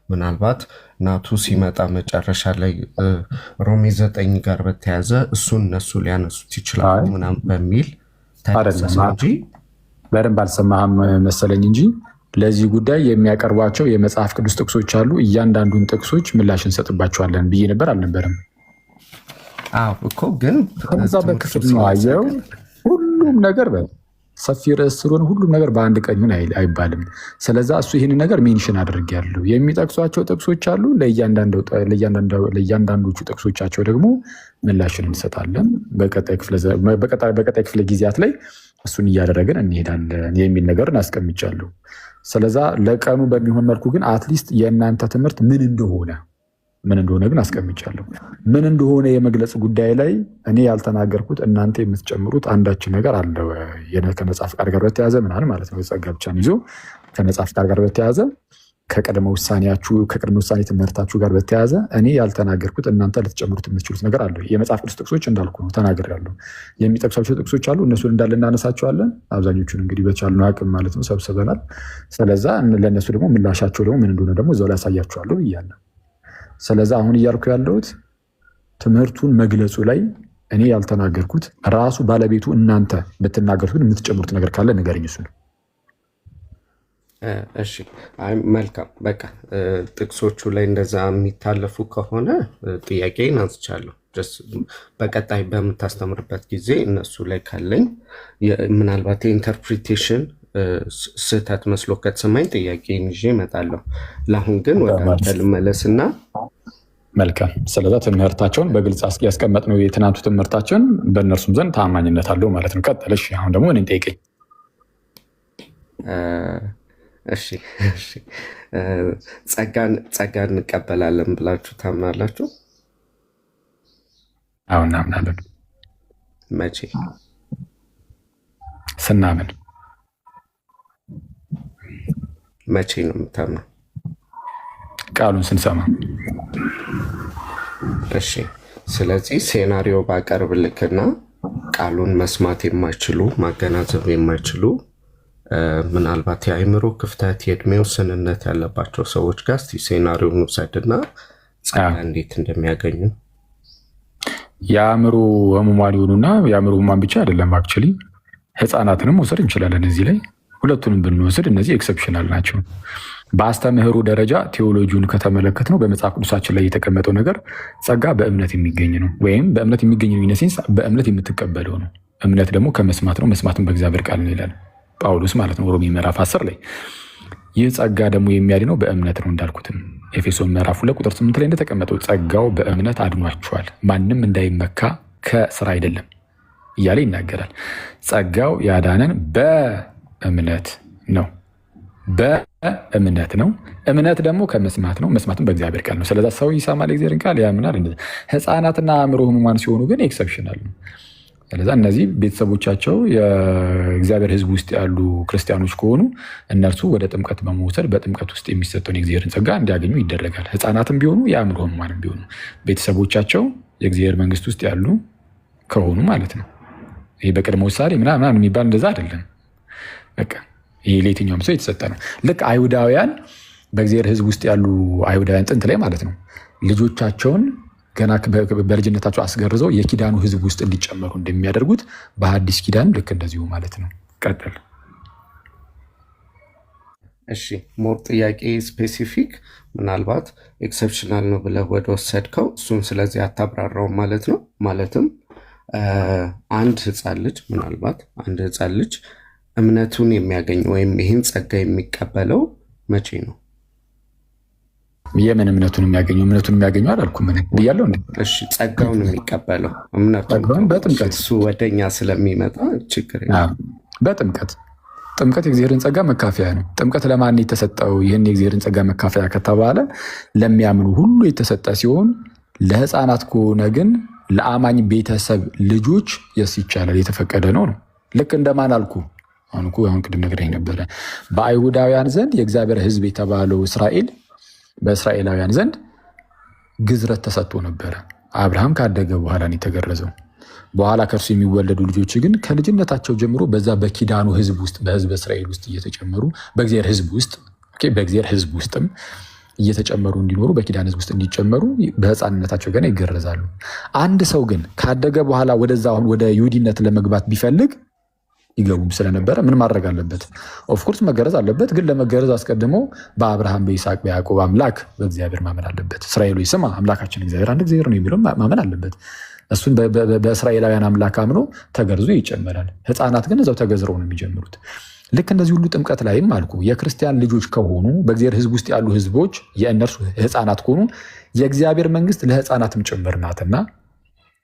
ምናልባት ናቱ ሲመጣ መጨረሻ ላይ ሮሜ 9 ጋር በተያዘ እሱን እነሱ ሊያነሱት ይችላሉ ምናምን በሚል ተነሳ እንጂ በደንብ አልሰማህም መሰለኝ እንጂ ለዚህ ጉዳይ የሚያቀርቧቸው የመጽሐፍ ቅዱስ ጥቅሶች አሉ። እያንዳንዱን ጥቅሶች ምላሽ እንሰጥባቸዋለን ብዬ ነበር አልነበረም? እኮ ግን ከዛ በክፍል ነው አየው። ሁሉም ነገር ሰፊ ርዕስ ስለሆነ ሁሉም ነገር በአንድ ቀን ይሁን አይባልም። ስለዛ እሱ ይህንን ነገር ሜንሽን አድርጌያለሁ። የሚጠቅሷቸው ጥቅሶች አሉ። ለእያንዳንዶቹ ጥቅሶቻቸው ደግሞ ምላሽን እንሰጣለን። በቀጣይ ክፍለ ጊዜያት ላይ እሱን እያደረግን እንሄዳለን የሚል ነገር እናስቀምጫለሁ። ስለዛ ለቀኑ በሚሆን መልኩ ግን አትሊስት የእናንተ ትምህርት ምን እንደሆነ ግን አስቀምጫለሁ። ምን እንደሆነ የመግለጽ ጉዳይ ላይ እኔ ያልተናገርኩት እናንተ የምትጨምሩት አንዳችን ነገር አለ ከመጽሐፍ ቃል ጋር በተያዘ ምናምን ማለት ነው። ጸጋ ብቻን ይዞ ከመጽሐፍ ቃል ጋር በተያዘ ከቅድመ ውሳኔ ትምህርታችሁ ጋር በተያዘ እኔ ያልተናገርኩት እናንተ ልትጨምሩት የምትችሉት ነገር አለ። የመጽሐፍ ቅዱስ ጥቅሶች እንዳልኩ ነው ተናግሬያለሁ። የሚጠቅሷቸው ጥቅሶች አሉ። እነሱን እንዳለ እናነሳቸዋለን። አብዛኞቹን እንግዲህ በቻልነው አቅም ማለት ነው ሰብስበናል። ስለዛ ለእነሱ ደግሞ ምላሻቸው ደግሞ ምን እንደሆነ ደግሞ እዛው ላይ ያሳያቸዋለሁ ብያለሁ። ስለዛ አሁን እያልኩ ያለሁት ትምህርቱን መግለጹ ላይ እኔ ያልተናገርኩት ራሱ ባለቤቱ እናንተ ብትናገሩት ግን የምትጨምሩት ነገር ካለ ንገረኝ። እሱ ነው። እሺ መልካም። በቃ ጥቅሶቹ ላይ እንደዛ የሚታለፉ ከሆነ ጥያቄን አንስቻለሁ። በቀጣይ በምታስተምርበት ጊዜ እነሱ ላይ ካለኝ ምናልባት የኢንተርፕሪቴሽን ስህተት መስሎ ከተሰማኝ ጥያቄን ይዤ እመጣለሁ። ለአሁን ግን ወደ አንተ ልመለስና መልካም። ስለዛ ትምህርታቸውን በግልጽ ያስቀመጥነው የትናንቱ ትምህርታችን በእነርሱም ዘንድ ታማኝነት አለው ማለት ነው። ቀጥለሽ አሁን ደግሞ እኔን ጠይቀኝ። እሺ ጸጋ እንቀበላለን ብላችሁ ታምናላችሁ? አዎ እናምናለን። መቼ? ስናምን። መቼ ነው የምታምነው? ቃሉን ስንሰማ። እሺ ስለዚህ ሴናሪዮ ባቀርብልክና ቃሉን መስማት የማይችሉ ማገናዘብ የማይችሉ ምናልባት የአእምሮ ክፍተት የእድሜ ውስንነት ያለባቸው ሰዎች ጋር እስቲ ሴናሪዮን ውሰድና ጸጋ እንዴት እንደሚያገኙ። የአእምሮ ህሙማን የሆኑና የአእምሮ ህሙማን ብቻ አይደለም፣ አክቹዋሊ ህፃናትንም መውሰድ እንችላለን። እዚህ ላይ ሁለቱንም ብንወስድ እነዚህ ኤክሰፕሽናል ናቸው። በአስተምህሮ ደረጃ ቴዎሎጂውን ከተመለከት ነው በመጽሐፍ ቅዱሳችን ላይ የተቀመጠው ነገር ጸጋ በእምነት የሚገኝ ነው፣ ወይም በእምነት የሚገኝ ነው ኢነሴንስ በእምነት የምትቀበለው ነው። እምነት ደግሞ ከመስማት ነው፣ መስማትም በእግዚአብሔር ቃል ነው ይላል ጳውሎስ ማለት ነው ሮሜ ምዕራፍ 10 ላይ። ይህ ጸጋ ደግሞ የሚያድነው በእምነት ነው እንዳልኩትም ኤፌሶን ምዕራፍ 2 ቁጥር 8 ላይ እንደተቀመጠው ጸጋው በእምነት አድኗችኋል፣ ማንም እንዳይመካ ከስራ አይደለም እያለ ይናገራል። ጸጋው ያዳነን በእምነት ነው፣ በእምነት ነው። እምነት ደግሞ ከመስማት ነው፣ መስማትም በእግዚአብሔር ቃል ነው። ስለዛ ሰው ይሰማል የእግዚአብሔርን ቃል ያምናል። ህፃናትና አእምሮ ህሙማን ሲሆኑ ግን ኤክሰፕሽናል ነው። ስለዛ እነዚህ ቤተሰቦቻቸው የእግዚአብሔር ህዝብ ውስጥ ያሉ ክርስቲያኖች ከሆኑ እነርሱ ወደ ጥምቀት በመውሰድ በጥምቀት ውስጥ የሚሰጠውን የእግዚአብሔርን ጸጋ እንዲያገኙ ይደረጋል። ህፃናትም ቢሆኑ የአእምሮ ህሙማንም ቢሆኑ ቤተሰቦቻቸው የእግዚአብሔር መንግስት ውስጥ ያሉ ከሆኑ ማለት ነው። ይሄ በቅድመ ውሳኔ ምናምን የሚባል እንደዛ አይደለም። በቃ ይሄ ለየትኛውም ሰው የተሰጠ ነው። ልክ አይሁዳውያን በእግዚአብሔር ህዝብ ውስጥ ያሉ አይሁዳውያን ጥንት ላይ ማለት ነው ልጆቻቸውን ገና በልጅነታቸው አስገርዘው የኪዳኑ ህዝብ ውስጥ እንዲጨመሩ እንደሚያደርጉት በሐዲስ ኪዳን ልክ እንደዚሁ ማለት ነው። ቀጥል። እሺ ሞር ጥያቄ ስፔሲፊክ ምናልባት ኤክሰፕሽናል ነው ብለህ ወደ ወሰድከው እሱን ስለዚህ አታብራራው ማለት ነው። ማለትም አንድ ህፃን ልጅ ምናልባት አንድ ህፃን ልጅ እምነቱን የሚያገኝ ወይም ይህን ጸጋ የሚቀበለው መቼ ነው? የምን እምነቱን የሚያገኘው? እምነቱን የሚያገኘው አላልኩም ምን ብያለሁ እንዴ? እሺ ጸጋውን የሚቀበለው እምነቱን በጥምቀት እሱ ወደኛ ስለሚመጣ ችግር የለም። በጥምቀት ጥምቀት የእግዚአብሔርን ጸጋ መካፈያ ነው። ጥምቀት ለማን የተሰጠው? ይህን የእግዚአብሔርን ጸጋ መካፈያ ከተባለ ለሚያምኑ ሁሉ የተሰጠ ሲሆን ለህፃናት ከሆነ ግን ለአማኝ ቤተሰብ ልጆች የስ ይቻላል የተፈቀደ ነው። ልክ እንደማን አልኩ? አሁን ቅድም ነግሬህ ነበረ። በአይሁዳውያን ዘንድ የእግዚአብሔር ህዝብ የተባለው እስራኤል በእስራኤላውያን ዘንድ ግዝረት ተሰጥቶ ነበረ። አብርሃም ካደገ በኋላ ነው የተገረዘው። በኋላ ከእርሱ የሚወለዱ ልጆች ግን ከልጅነታቸው ጀምሮ በዛ በኪዳኑ ህዝብ ውስጥ በህዝብ እስራኤል ውስጥ እየተጨመሩ በእግዚአብሔር ህዝብ ውስጥም እየተጨመሩ እንዲኖሩ በኪዳን ህዝብ ውስጥ እንዲጨመሩ በህፃንነታቸው ገና ይገረዛሉ። አንድ ሰው ግን ካደገ በኋላ ወደዛ አሁን ወደ ይሁዲነት ለመግባት ቢፈልግ ይገቡም ስለነበረ ምን ማድረግ አለበት? ኦፍኮርስ መገረዝ አለበት። ግን ለመገረዝ አስቀድሞ በአብርሃም በይስሐቅ በያዕቆብ አምላክ በእግዚአብሔር ማመን አለበት። እስራኤል ስማ አምላካችን እግዚአብሔር አንድ እግዚአብሔር ነው የሚለው ማመን አለበት። እሱን በእስራኤላውያን አምላክ አምኖ ተገርዞ ይጨመራል። ህፃናት ግን እዛው ተገዝረው ነው የሚጀምሩት። ልክ እንደዚህ ሁሉ ጥምቀት ላይም አልኩ የክርስቲያን ልጆች ከሆኑ በእግዚአብሔር ህዝብ ውስጥ ያሉ ህዝቦች የእነርሱ ህፃናት ከሆኑ የእግዚአብሔር መንግስት ለህፃናትም ጭምር ናትና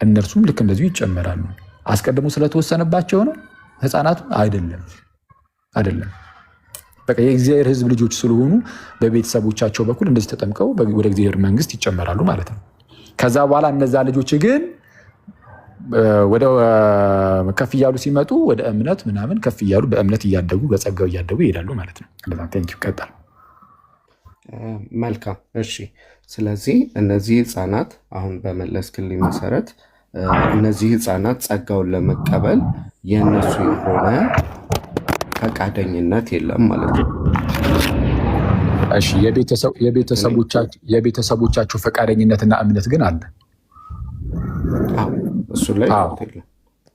እነርሱም ልክ እንደዚሁ ይጨመራሉ። አስቀድሞ ስለተወሰነባቸው ነው ህፃናቱ አይደለም። በቃ የእግዚአብሔር ህዝብ ልጆች ስለሆኑ በቤተሰቦቻቸው በኩል እንደዚህ ተጠምቀው ወደ እግዚአብሔር መንግስት ይጨመራሉ ማለት ነው። ከዛ በኋላ እነዛ ልጆች ግን ወደ ከፍ እያሉ ሲመጡ ወደ እምነት ምናምን ከፍ እያሉ በእምነት እያደጉ በጸጋው እያደጉ ይሄዳሉ ማለት ነው። ቀጣል። መልካም እሺ። ስለዚህ እነዚህ ህፃናት አሁን በመለስክልኝ መሰረት እነዚህ ህፃናት ጸጋውን ለመቀበል የእነሱ የሆነ ፈቃደኝነት የለም ማለት ነው። እሺ የቤተሰቦቻቸው ፈቃደኝነትና እምነት ግን አለ። እሱ ላይ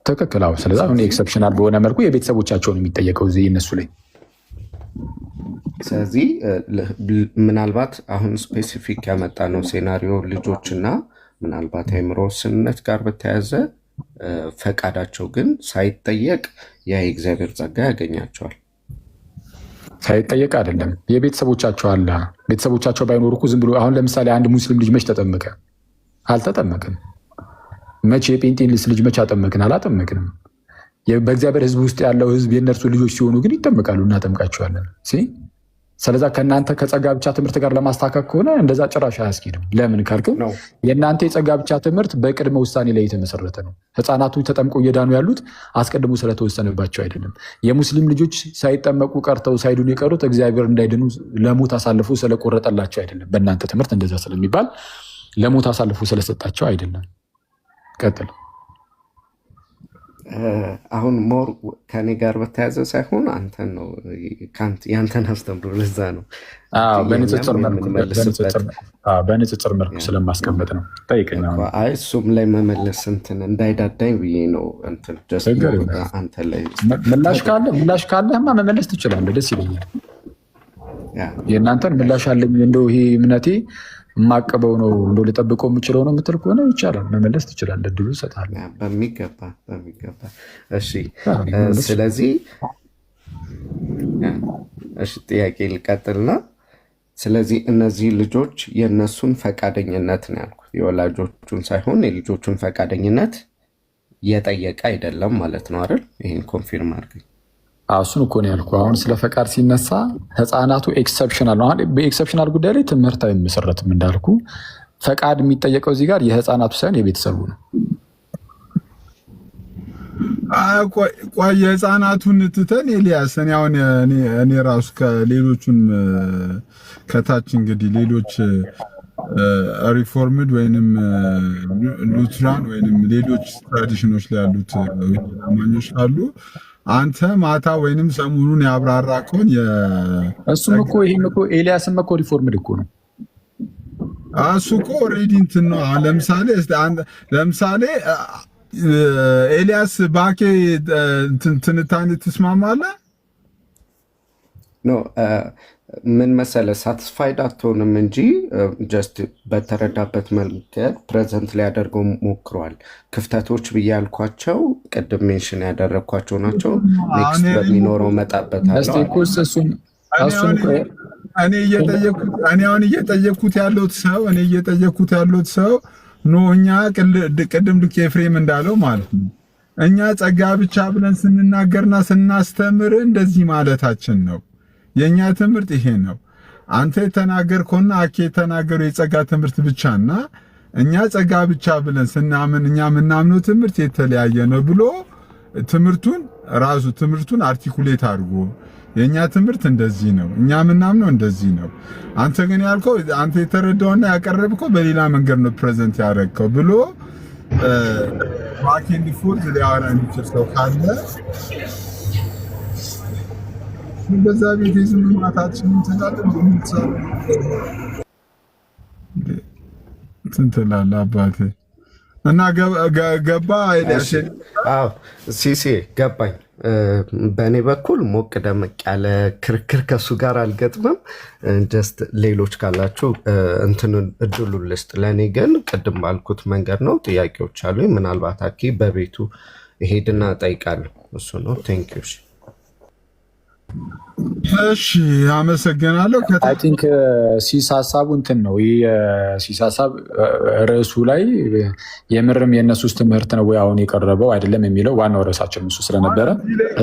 ትክክል። ስለዚህ አሁን ኤክሰፕሽናል በሆነ መልኩ የቤተሰቦቻቸውን የሚጠየቀው እዚህ እነሱ ላይ። ስለዚህ ምናልባት አሁን ስፔሲፊክ ያመጣ ነው ሴናሪዮ ልጆችና ምናልባት አእምሮ ውስንነት ጋር በተያያዘ ፈቃዳቸው ግን ሳይጠየቅ ያ የእግዚአብሔር ጸጋ ያገኛቸዋል። ሳይጠየቅ አይደለም የቤተሰቦቻቸው አለ። ቤተሰቦቻቸው ባይኖሩ እኮ ዝም ብሎ አሁን ለምሳሌ አንድ ሙስሊም ልጅ መች ተጠመቀ? አልተጠመቅም። መቼ የጴንጤን ልጅ መች አጠመቅን? አላጠመቅንም። በእግዚአብሔር ህዝብ ውስጥ ያለው ህዝብ የእነርሱ ልጆች ሲሆኑ ግን ይጠመቃሉ፣ እናጠምቃቸዋለን። ስለዛ ከእናንተ ከጸጋ ብቻ ትምህርት ጋር ለማስታከክ ከሆነ እንደዛ ጭራሽ አያስኬድም። ለምን ካልክም የእናንተ የጸጋ ብቻ ትምህርት በቅድመ ውሳኔ ላይ የተመሰረተ ነው። ህፃናቱ ተጠምቀው እየዳኑ ያሉት አስቀድሞ ስለተወሰነባቸው አይደለም። የሙስሊም ልጆች ሳይጠመቁ ቀርተው ሳይድኑ የቀሩት እግዚአብሔር እንዳይድኑ ለሞት አሳልፎ ስለቆረጠላቸው አይደለም። በእናንተ ትምህርት እንደዛ ስለሚባል ለሞት አሳልፎ ስለሰጣቸው አይደለም። ቀጥል። አሁን ሞር ከኔ ጋር በተያዘ ሳይሆን አንተን ነው ያንተን አስተምሮ ለዛ ነው በንጽጽር መልኩ ስለማስቀመጥ ነው። ጠይቀኝ። አይ እሱም ላይ መመለስ እንትን እንዳይዳዳኝ ብዬ ነው። እንትን አንተ ላይ ምላሽ ካለህማ መመለስ ትችላለህ። ደስ ይለኛል። የእናንተን ምላሽ አለኝ እንደው ይሄ እምነቴ የማቀበው ነው እንደው ልጠብቀው የምችለው ነው የምትል ከሆነ ይቻላል፣ መመለስ ትችላለህ። እድሉ እሰጥሃለሁ። በሚገባ። እሺ ስለዚህ ጥያቄ ልቀጥልና፣ ስለዚህ እነዚህ ልጆች የእነሱን ፈቃደኝነት ነው ያልኩት፣ የወላጆቹን ሳይሆን የልጆቹን ፈቃደኝነት የጠየቀ አይደለም ማለት ነው አይደል? ይህን ኮንፊርም አድርገኝ። እሱን እኮ ነው ያልኩህ። አሁን ስለ ፈቃድ ሲነሳ ህፃናቱ ኤክሰፕሽናል ነው። በኤክሰፕሽናል ጉዳይ ላይ ትምህርት አይመሰረትም እንዳልኩ። ፈቃድ የሚጠየቀው እዚህ ጋር የህፃናቱ ሳይሆን የቤተሰቡ ነው። ቆይ የህፃናቱን ትተን ኤልያስ፣ እኔ ራሱ ከሌሎቹን ከታች እንግዲህ ሌሎች ሪፎርምድ ወይንም ሉትራን ወይንም ሌሎች ትራዲሽኖች ላይ ያሉት አማኞች አሉ። አንተ ማታ ወይንም ሰሞኑን ያብራራ ከሆን እሱም እኮ ይህም እኮ ኤልያስም እኮ ሪፎርምድ እኮ ነው። እሱ እኮ ኦልሬዲ እንትን ነው። ለምሳሌ ኤልያስ ባኬ ትንታኔ ትስማማለህ? ኖ ምን መሰለህ፣ ሳትስፋይድ አትሆንም እንጂ ጀስት በተረዳበት መንገድ ፕሬዘንት ሊያደርገው ሞክሯል። ክፍተቶች ብዬ ያልኳቸው ቅድም ሜንሽን ያደረግኳቸው ናቸው። ኔክስት በሚኖረው መጣበታለሁ። እኔ አሁን እየጠየቅኩት ያለሁት ሰው ኖ እኛ ቅድም ልክ ኤፍሬም እንዳለው ማለት ነው፣ እኛ ጸጋ ብቻ ብለን ስንናገርና ስናስተምር እንደዚህ ማለታችን ነው። የኛ ትምህርት ይሄ ነው። አንተ የተናገርከውና አኬ የተናገረው የጸጋ ትምህርት ብቻና እኛ ጸጋ ብቻ ብለን ስናምን እኛ የምናምነው ትምህርት የተለያየ ነው ብሎ ትምህርቱን አርቲኩሌት አድርጎ የኛ ትምህርት እንደዚህ ነው፣ እኛ የምናምነው እንደዚህ ነው፣ አንተ ግን ያልከው አንተ የተረዳውና ያቀረብከው በሌላ መንገድ ነው ፕሬዘንት ያደረግከው ብሎ ባኬንድ ፎርዝ ሊያወራ የሚችል ሰው ካለ በዛ ቤት ዝም ማታችን ትንትላል አባቴ እና ገባ ኤልያስ። ሲሲ ገባኝ። በእኔ በኩል ሞቅ ደመቅ ያለ ክርክር ከሱ ጋር አልገጥምም። ጀስት ሌሎች ካላችሁ እንትን እድሉ ልስጥ። ለእኔ ግን ቅድም ባልኩት መንገድ ነው። ጥያቄዎች አሉ። ምናልባት አኪ በቤቱ ሄድና ጠይቃለሁ። እሱ ነው። ቴንኪዩ። እሺ አመሰግናለሁ። አይ ቲንክ ሲስ ሀሳቡ እንትን ነው። ይህ ሲስ ሀሳብ ርዕሱ ላይ የምርም የእነሱ ውስጥ ትምህርት ነው ወይ አሁን የቀረበው አይደለም የሚለው ዋናው ርዕሳችን እሱ ስለነበረ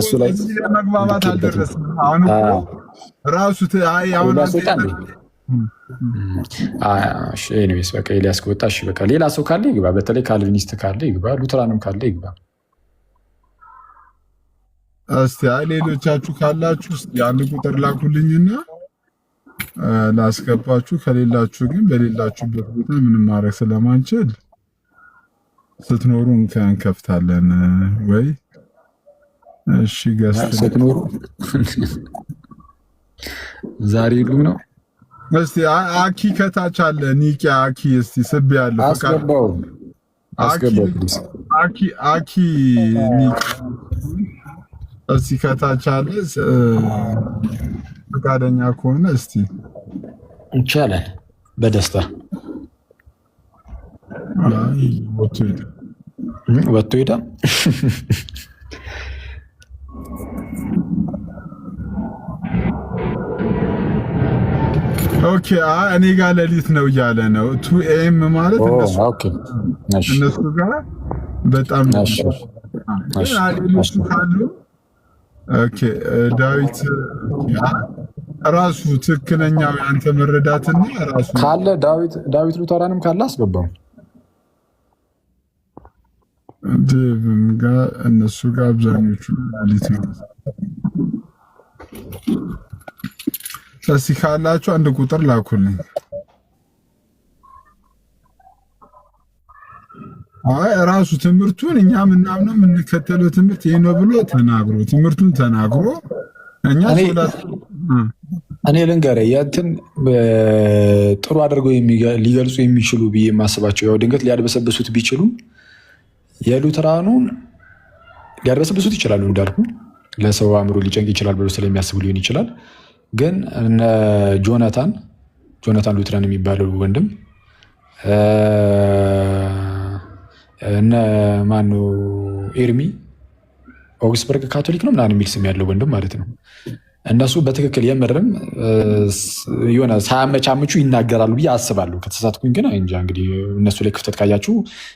እሱ ላይ መግባባት አልደረስንም። አሁን ራሱ ኤኒዌይስ በቃ ኤልያስ ከወጣ እሺ በቃ ሌላ ሰው ካለ ይግባ። በተለይ ካልቪኒስት ካለ ይግባ፣ ሉተራንም ካለ ይግባ። እስቲ ሌሎቻችሁ ካላችሁ አንድ ቁጥር ላኩልኝና ላስገባችሁ። ከሌላችሁ ግን በሌላችሁበት ቦታ ምንም ማድረግ ስለማንችል ስትኖሩ እንከፍታለን ወይ? እሺ ገስት ስትኖሩ ዛሬ ሁሉ ነው። እስቲ አኪ ከታች አለ ኒቂ አኪ እስቲ ስብ ያለው አስገባው አኪ ኒቂ እስቲ ከታች አለ ፈቃደኛ ከሆነ እስቲ ይቻላል በደስታ ወጥቶ ሄዳ ኦኬ እኔ ጋር ሌሊት ነው እያለ ነው 2 AM ማለት እነሱ ጋር በጣም ሌሎቹ ካሉ ኦኬ ዳዊት ራሱ ትክክለኛው ያንተ መረዳትና ራሱ ካለ ዳዊት ሉተራንም ካለ አስገባው። ደብም ጋር እነሱ ጋር አብዛኞቹ ሌሊት ነው። እስኪ ካላችሁ አንድ ቁጥር ላኩልኝ። አይ ራሱ ትምህርቱን እኛ ምናምን የምንከተለው ትምህርት ይሄ ነው ብሎ ተናግሮ ትምህርቱን ተናግሮ እኛ እኔ ልንገርህ የእንትን ጥሩ አድርገው ሊገልጹ የሚችሉ ብዬ የማስባቸው ያው ድንገት ሊያድበሰብሱት ቢችሉም የሉተራኑን ሊያድበሰብሱት ይችላሉ እንዳልኩ ለሰው አእምሮ ሊጨንቅ ይችላል ብሎ ስለሚያስቡ ሊሆን ይችላል። ግን እነ ጆናታን ሉትራን የሚባለው ወንድም እነ ማነው ኤርሚ ኦግስበርግ ካቶሊክ ነው ምናምን የሚል ስም ያለው ወንድም ማለት ነው። እነሱ በትክክል የምርም የሆነ ሳያመቻምቹ ይናገራሉ ብዬ አስባለሁ። ከተሳትኩኝ ግን እንጃ። እንግዲህ እነሱ ላይ ክፍተት ካያችሁ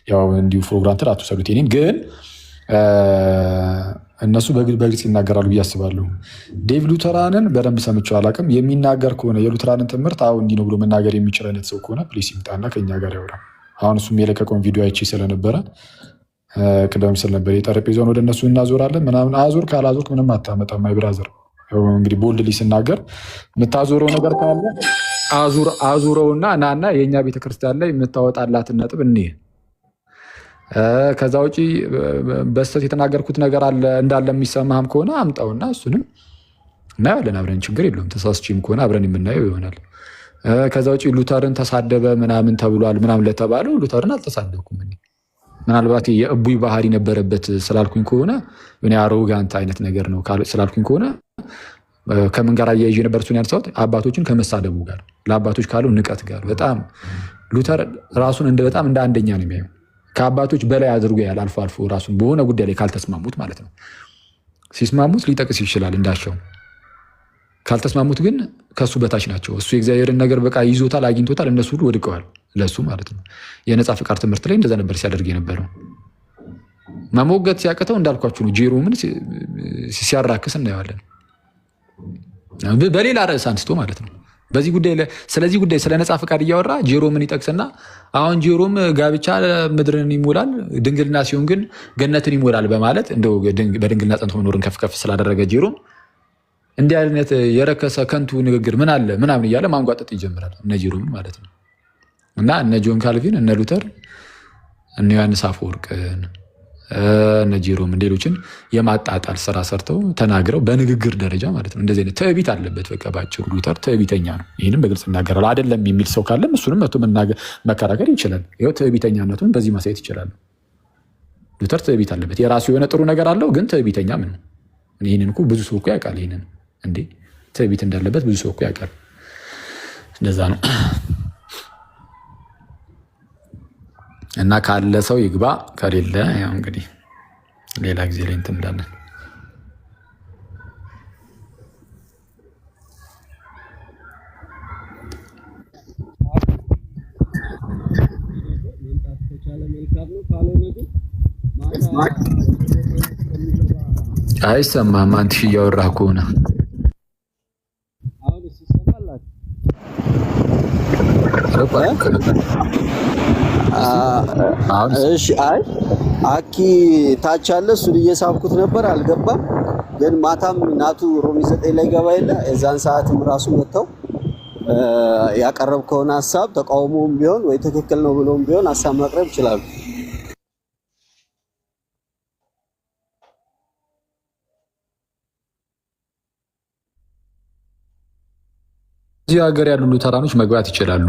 ያው እንዲሁ ፕሮግራንትን አትውሰዱት። እኔን ግን እነሱ በግልጽ ይናገራሉ ብዬ አስባለሁ። ዴቭ ሉተራንን በደንብ ሰምቼው አላውቅም። የሚናገር ከሆነ የሉተራንን ትምህርት አሁን እንዲህ ነው ብሎ መናገር የሚችል አይነት ሰው ከሆነ ፕሊስ ይምጣና ከኛ ጋር ያውራ። አሁን እሱም የለቀቀውን ቪዲዮ አይቼ ስለነበረ ቅደም ስል ነበር የጠረጴዛውን ወደ እነሱ እናዞራለን ምናምን። አዙር ካላዞርክ ምንም አታመጣም። ማይ ብራዘር እንግዲህ ቦልድ ሲናገር የምታዞረው ነገር ካለ አዙረውና ናና የእኛ ቤተክርስቲያን ላይ የምታወጣላትን ነጥብ እኔ ከዛ ውጪ በስተት የተናገርኩት ነገር አለ እንዳለ የሚሰማህም ከሆነ አምጣውና እሱንም እናያለን አብረን። ችግር የለውም። ተሳስቼም ከሆነ አብረን የምናየው ይሆናል። ከዛ ውጪ ሉተርን ተሳደበ ምናምን ተብሏል ምናምን ለተባለው ሉተርን አልተሳደብኩም። ምናልባት የእቡይ ባህሪ ነበረበት ስላልኩኝ ከሆነ አሮጋንት አይነት ነገር ነው ስላልኩኝ ከሆነ ከምን ጋር አያይዤ ነበር እሱን ያነሳሁት? አባቶችን ከመሳደቡ ጋር ለአባቶች ካለው ንቀት ጋር። በጣም ሉተር ራሱን በጣም እንደ አንደኛ ነው የሚያየው። ከአባቶች በላይ አድርጎ ያል አልፎ አልፎ ራሱን በሆነ ጉዳይ ላይ ካልተስማሙት ማለት ነው። ሲስማሙት ሊጠቅስ ይችላል እንዳሻው፣ ካልተስማሙት ግን ከሱ በታች ናቸው። እሱ የእግዚአብሔርን ነገር በቃ ይዞታል፣ አግኝቶታል። እነሱ ሁሉ ወድቀዋል ለሱ ማለት ነው። የነፃ ፍቃድ ትምህርት ላይ እንደዛ ነበር ሲያደርግ የነበረው። መሞገት ሲያቅተው እንዳልኳችሁ ነው። ጄሮምን ሲያራክስ እናየዋለን። በሌላ ርዕስ አንስቶ ማለት ነው። ስለዚህ ጉዳይ ስለ ነፃ ፍቃድ እያወራ ጄሮምን ይጠቅስና አሁን ጄሮም ጋብቻ ምድርን ይሞላል፣ ድንግልና ሲሆን ግን ገነትን ይሞላል በማለት እንደው በድንግልና ጸንቶ መኖርን ከፍ ከፍ ስላደረገ ጄሮም እንዲህ አይነት የረከሰ ከንቱ ንግግር ምን አለ ምናምን እያለ ማንጓጠጥ ይጀምራል። እነ ጄሮምን ማለት ነው። እና እነ ጆን ካልቪን፣ እነ ሉተር፣ እነ ዮሐንስ አፈወርቅን፣ እነ ጄሮምን ሌሎችን የማጣጣል ስራ ሰርተው ተናግረው በንግግር ደረጃ ማለት ነው። እንደዚህ አይነት ትዕቢት አለበት። በቃ ባጭሩ ሉተር ትዕቢተኛ ነው። ይህንም በግልጽ እናገራል። አይደለም የሚል ሰው ካለም እሱንም መቶ መከራከር ይችላል። ይኸው ትዕቢተኛነቱን በዚህ ማሳየት ይችላል። ሉተር ትዕቢት አለበት። የራሱ የሆነ ጥሩ ነገር አለው፣ ግን ትዕቢተኛ ምን ነው? ይህንን እኮ ብዙ ሰው እኮ ያውቃል። ይህንን እንዴ ትዕቢት እንዳለበት ብዙ ሰው እኮ ያውቃል። እንደዛ ነው። እና ካለ ሰው ይግባ፣ ከሌለ ያው እንግዲህ ሌላ ጊዜ ላይ እንትን እንዳለን። አይሰማም አንተ እያወራህ ከሆነ እሺ። አይ አኪ ታች አለ፣ እሱን እየሳብኩት ነበር አልገባም። ግን ማታም ናቱ ሮሚ 9 ላይ ገባ የለ የዛን ሰዓትም ራሱ መጥተው ያቀረብከውን ሀሳብ ተቃውሞም ቢሆን ወይ ትክክል ነው ብሎም ቢሆን ሀሳብ ማቅረብ ይችላሉ። እዚህ ሀገር ያሉ ሉተራኖች መግባት ይችላሉ።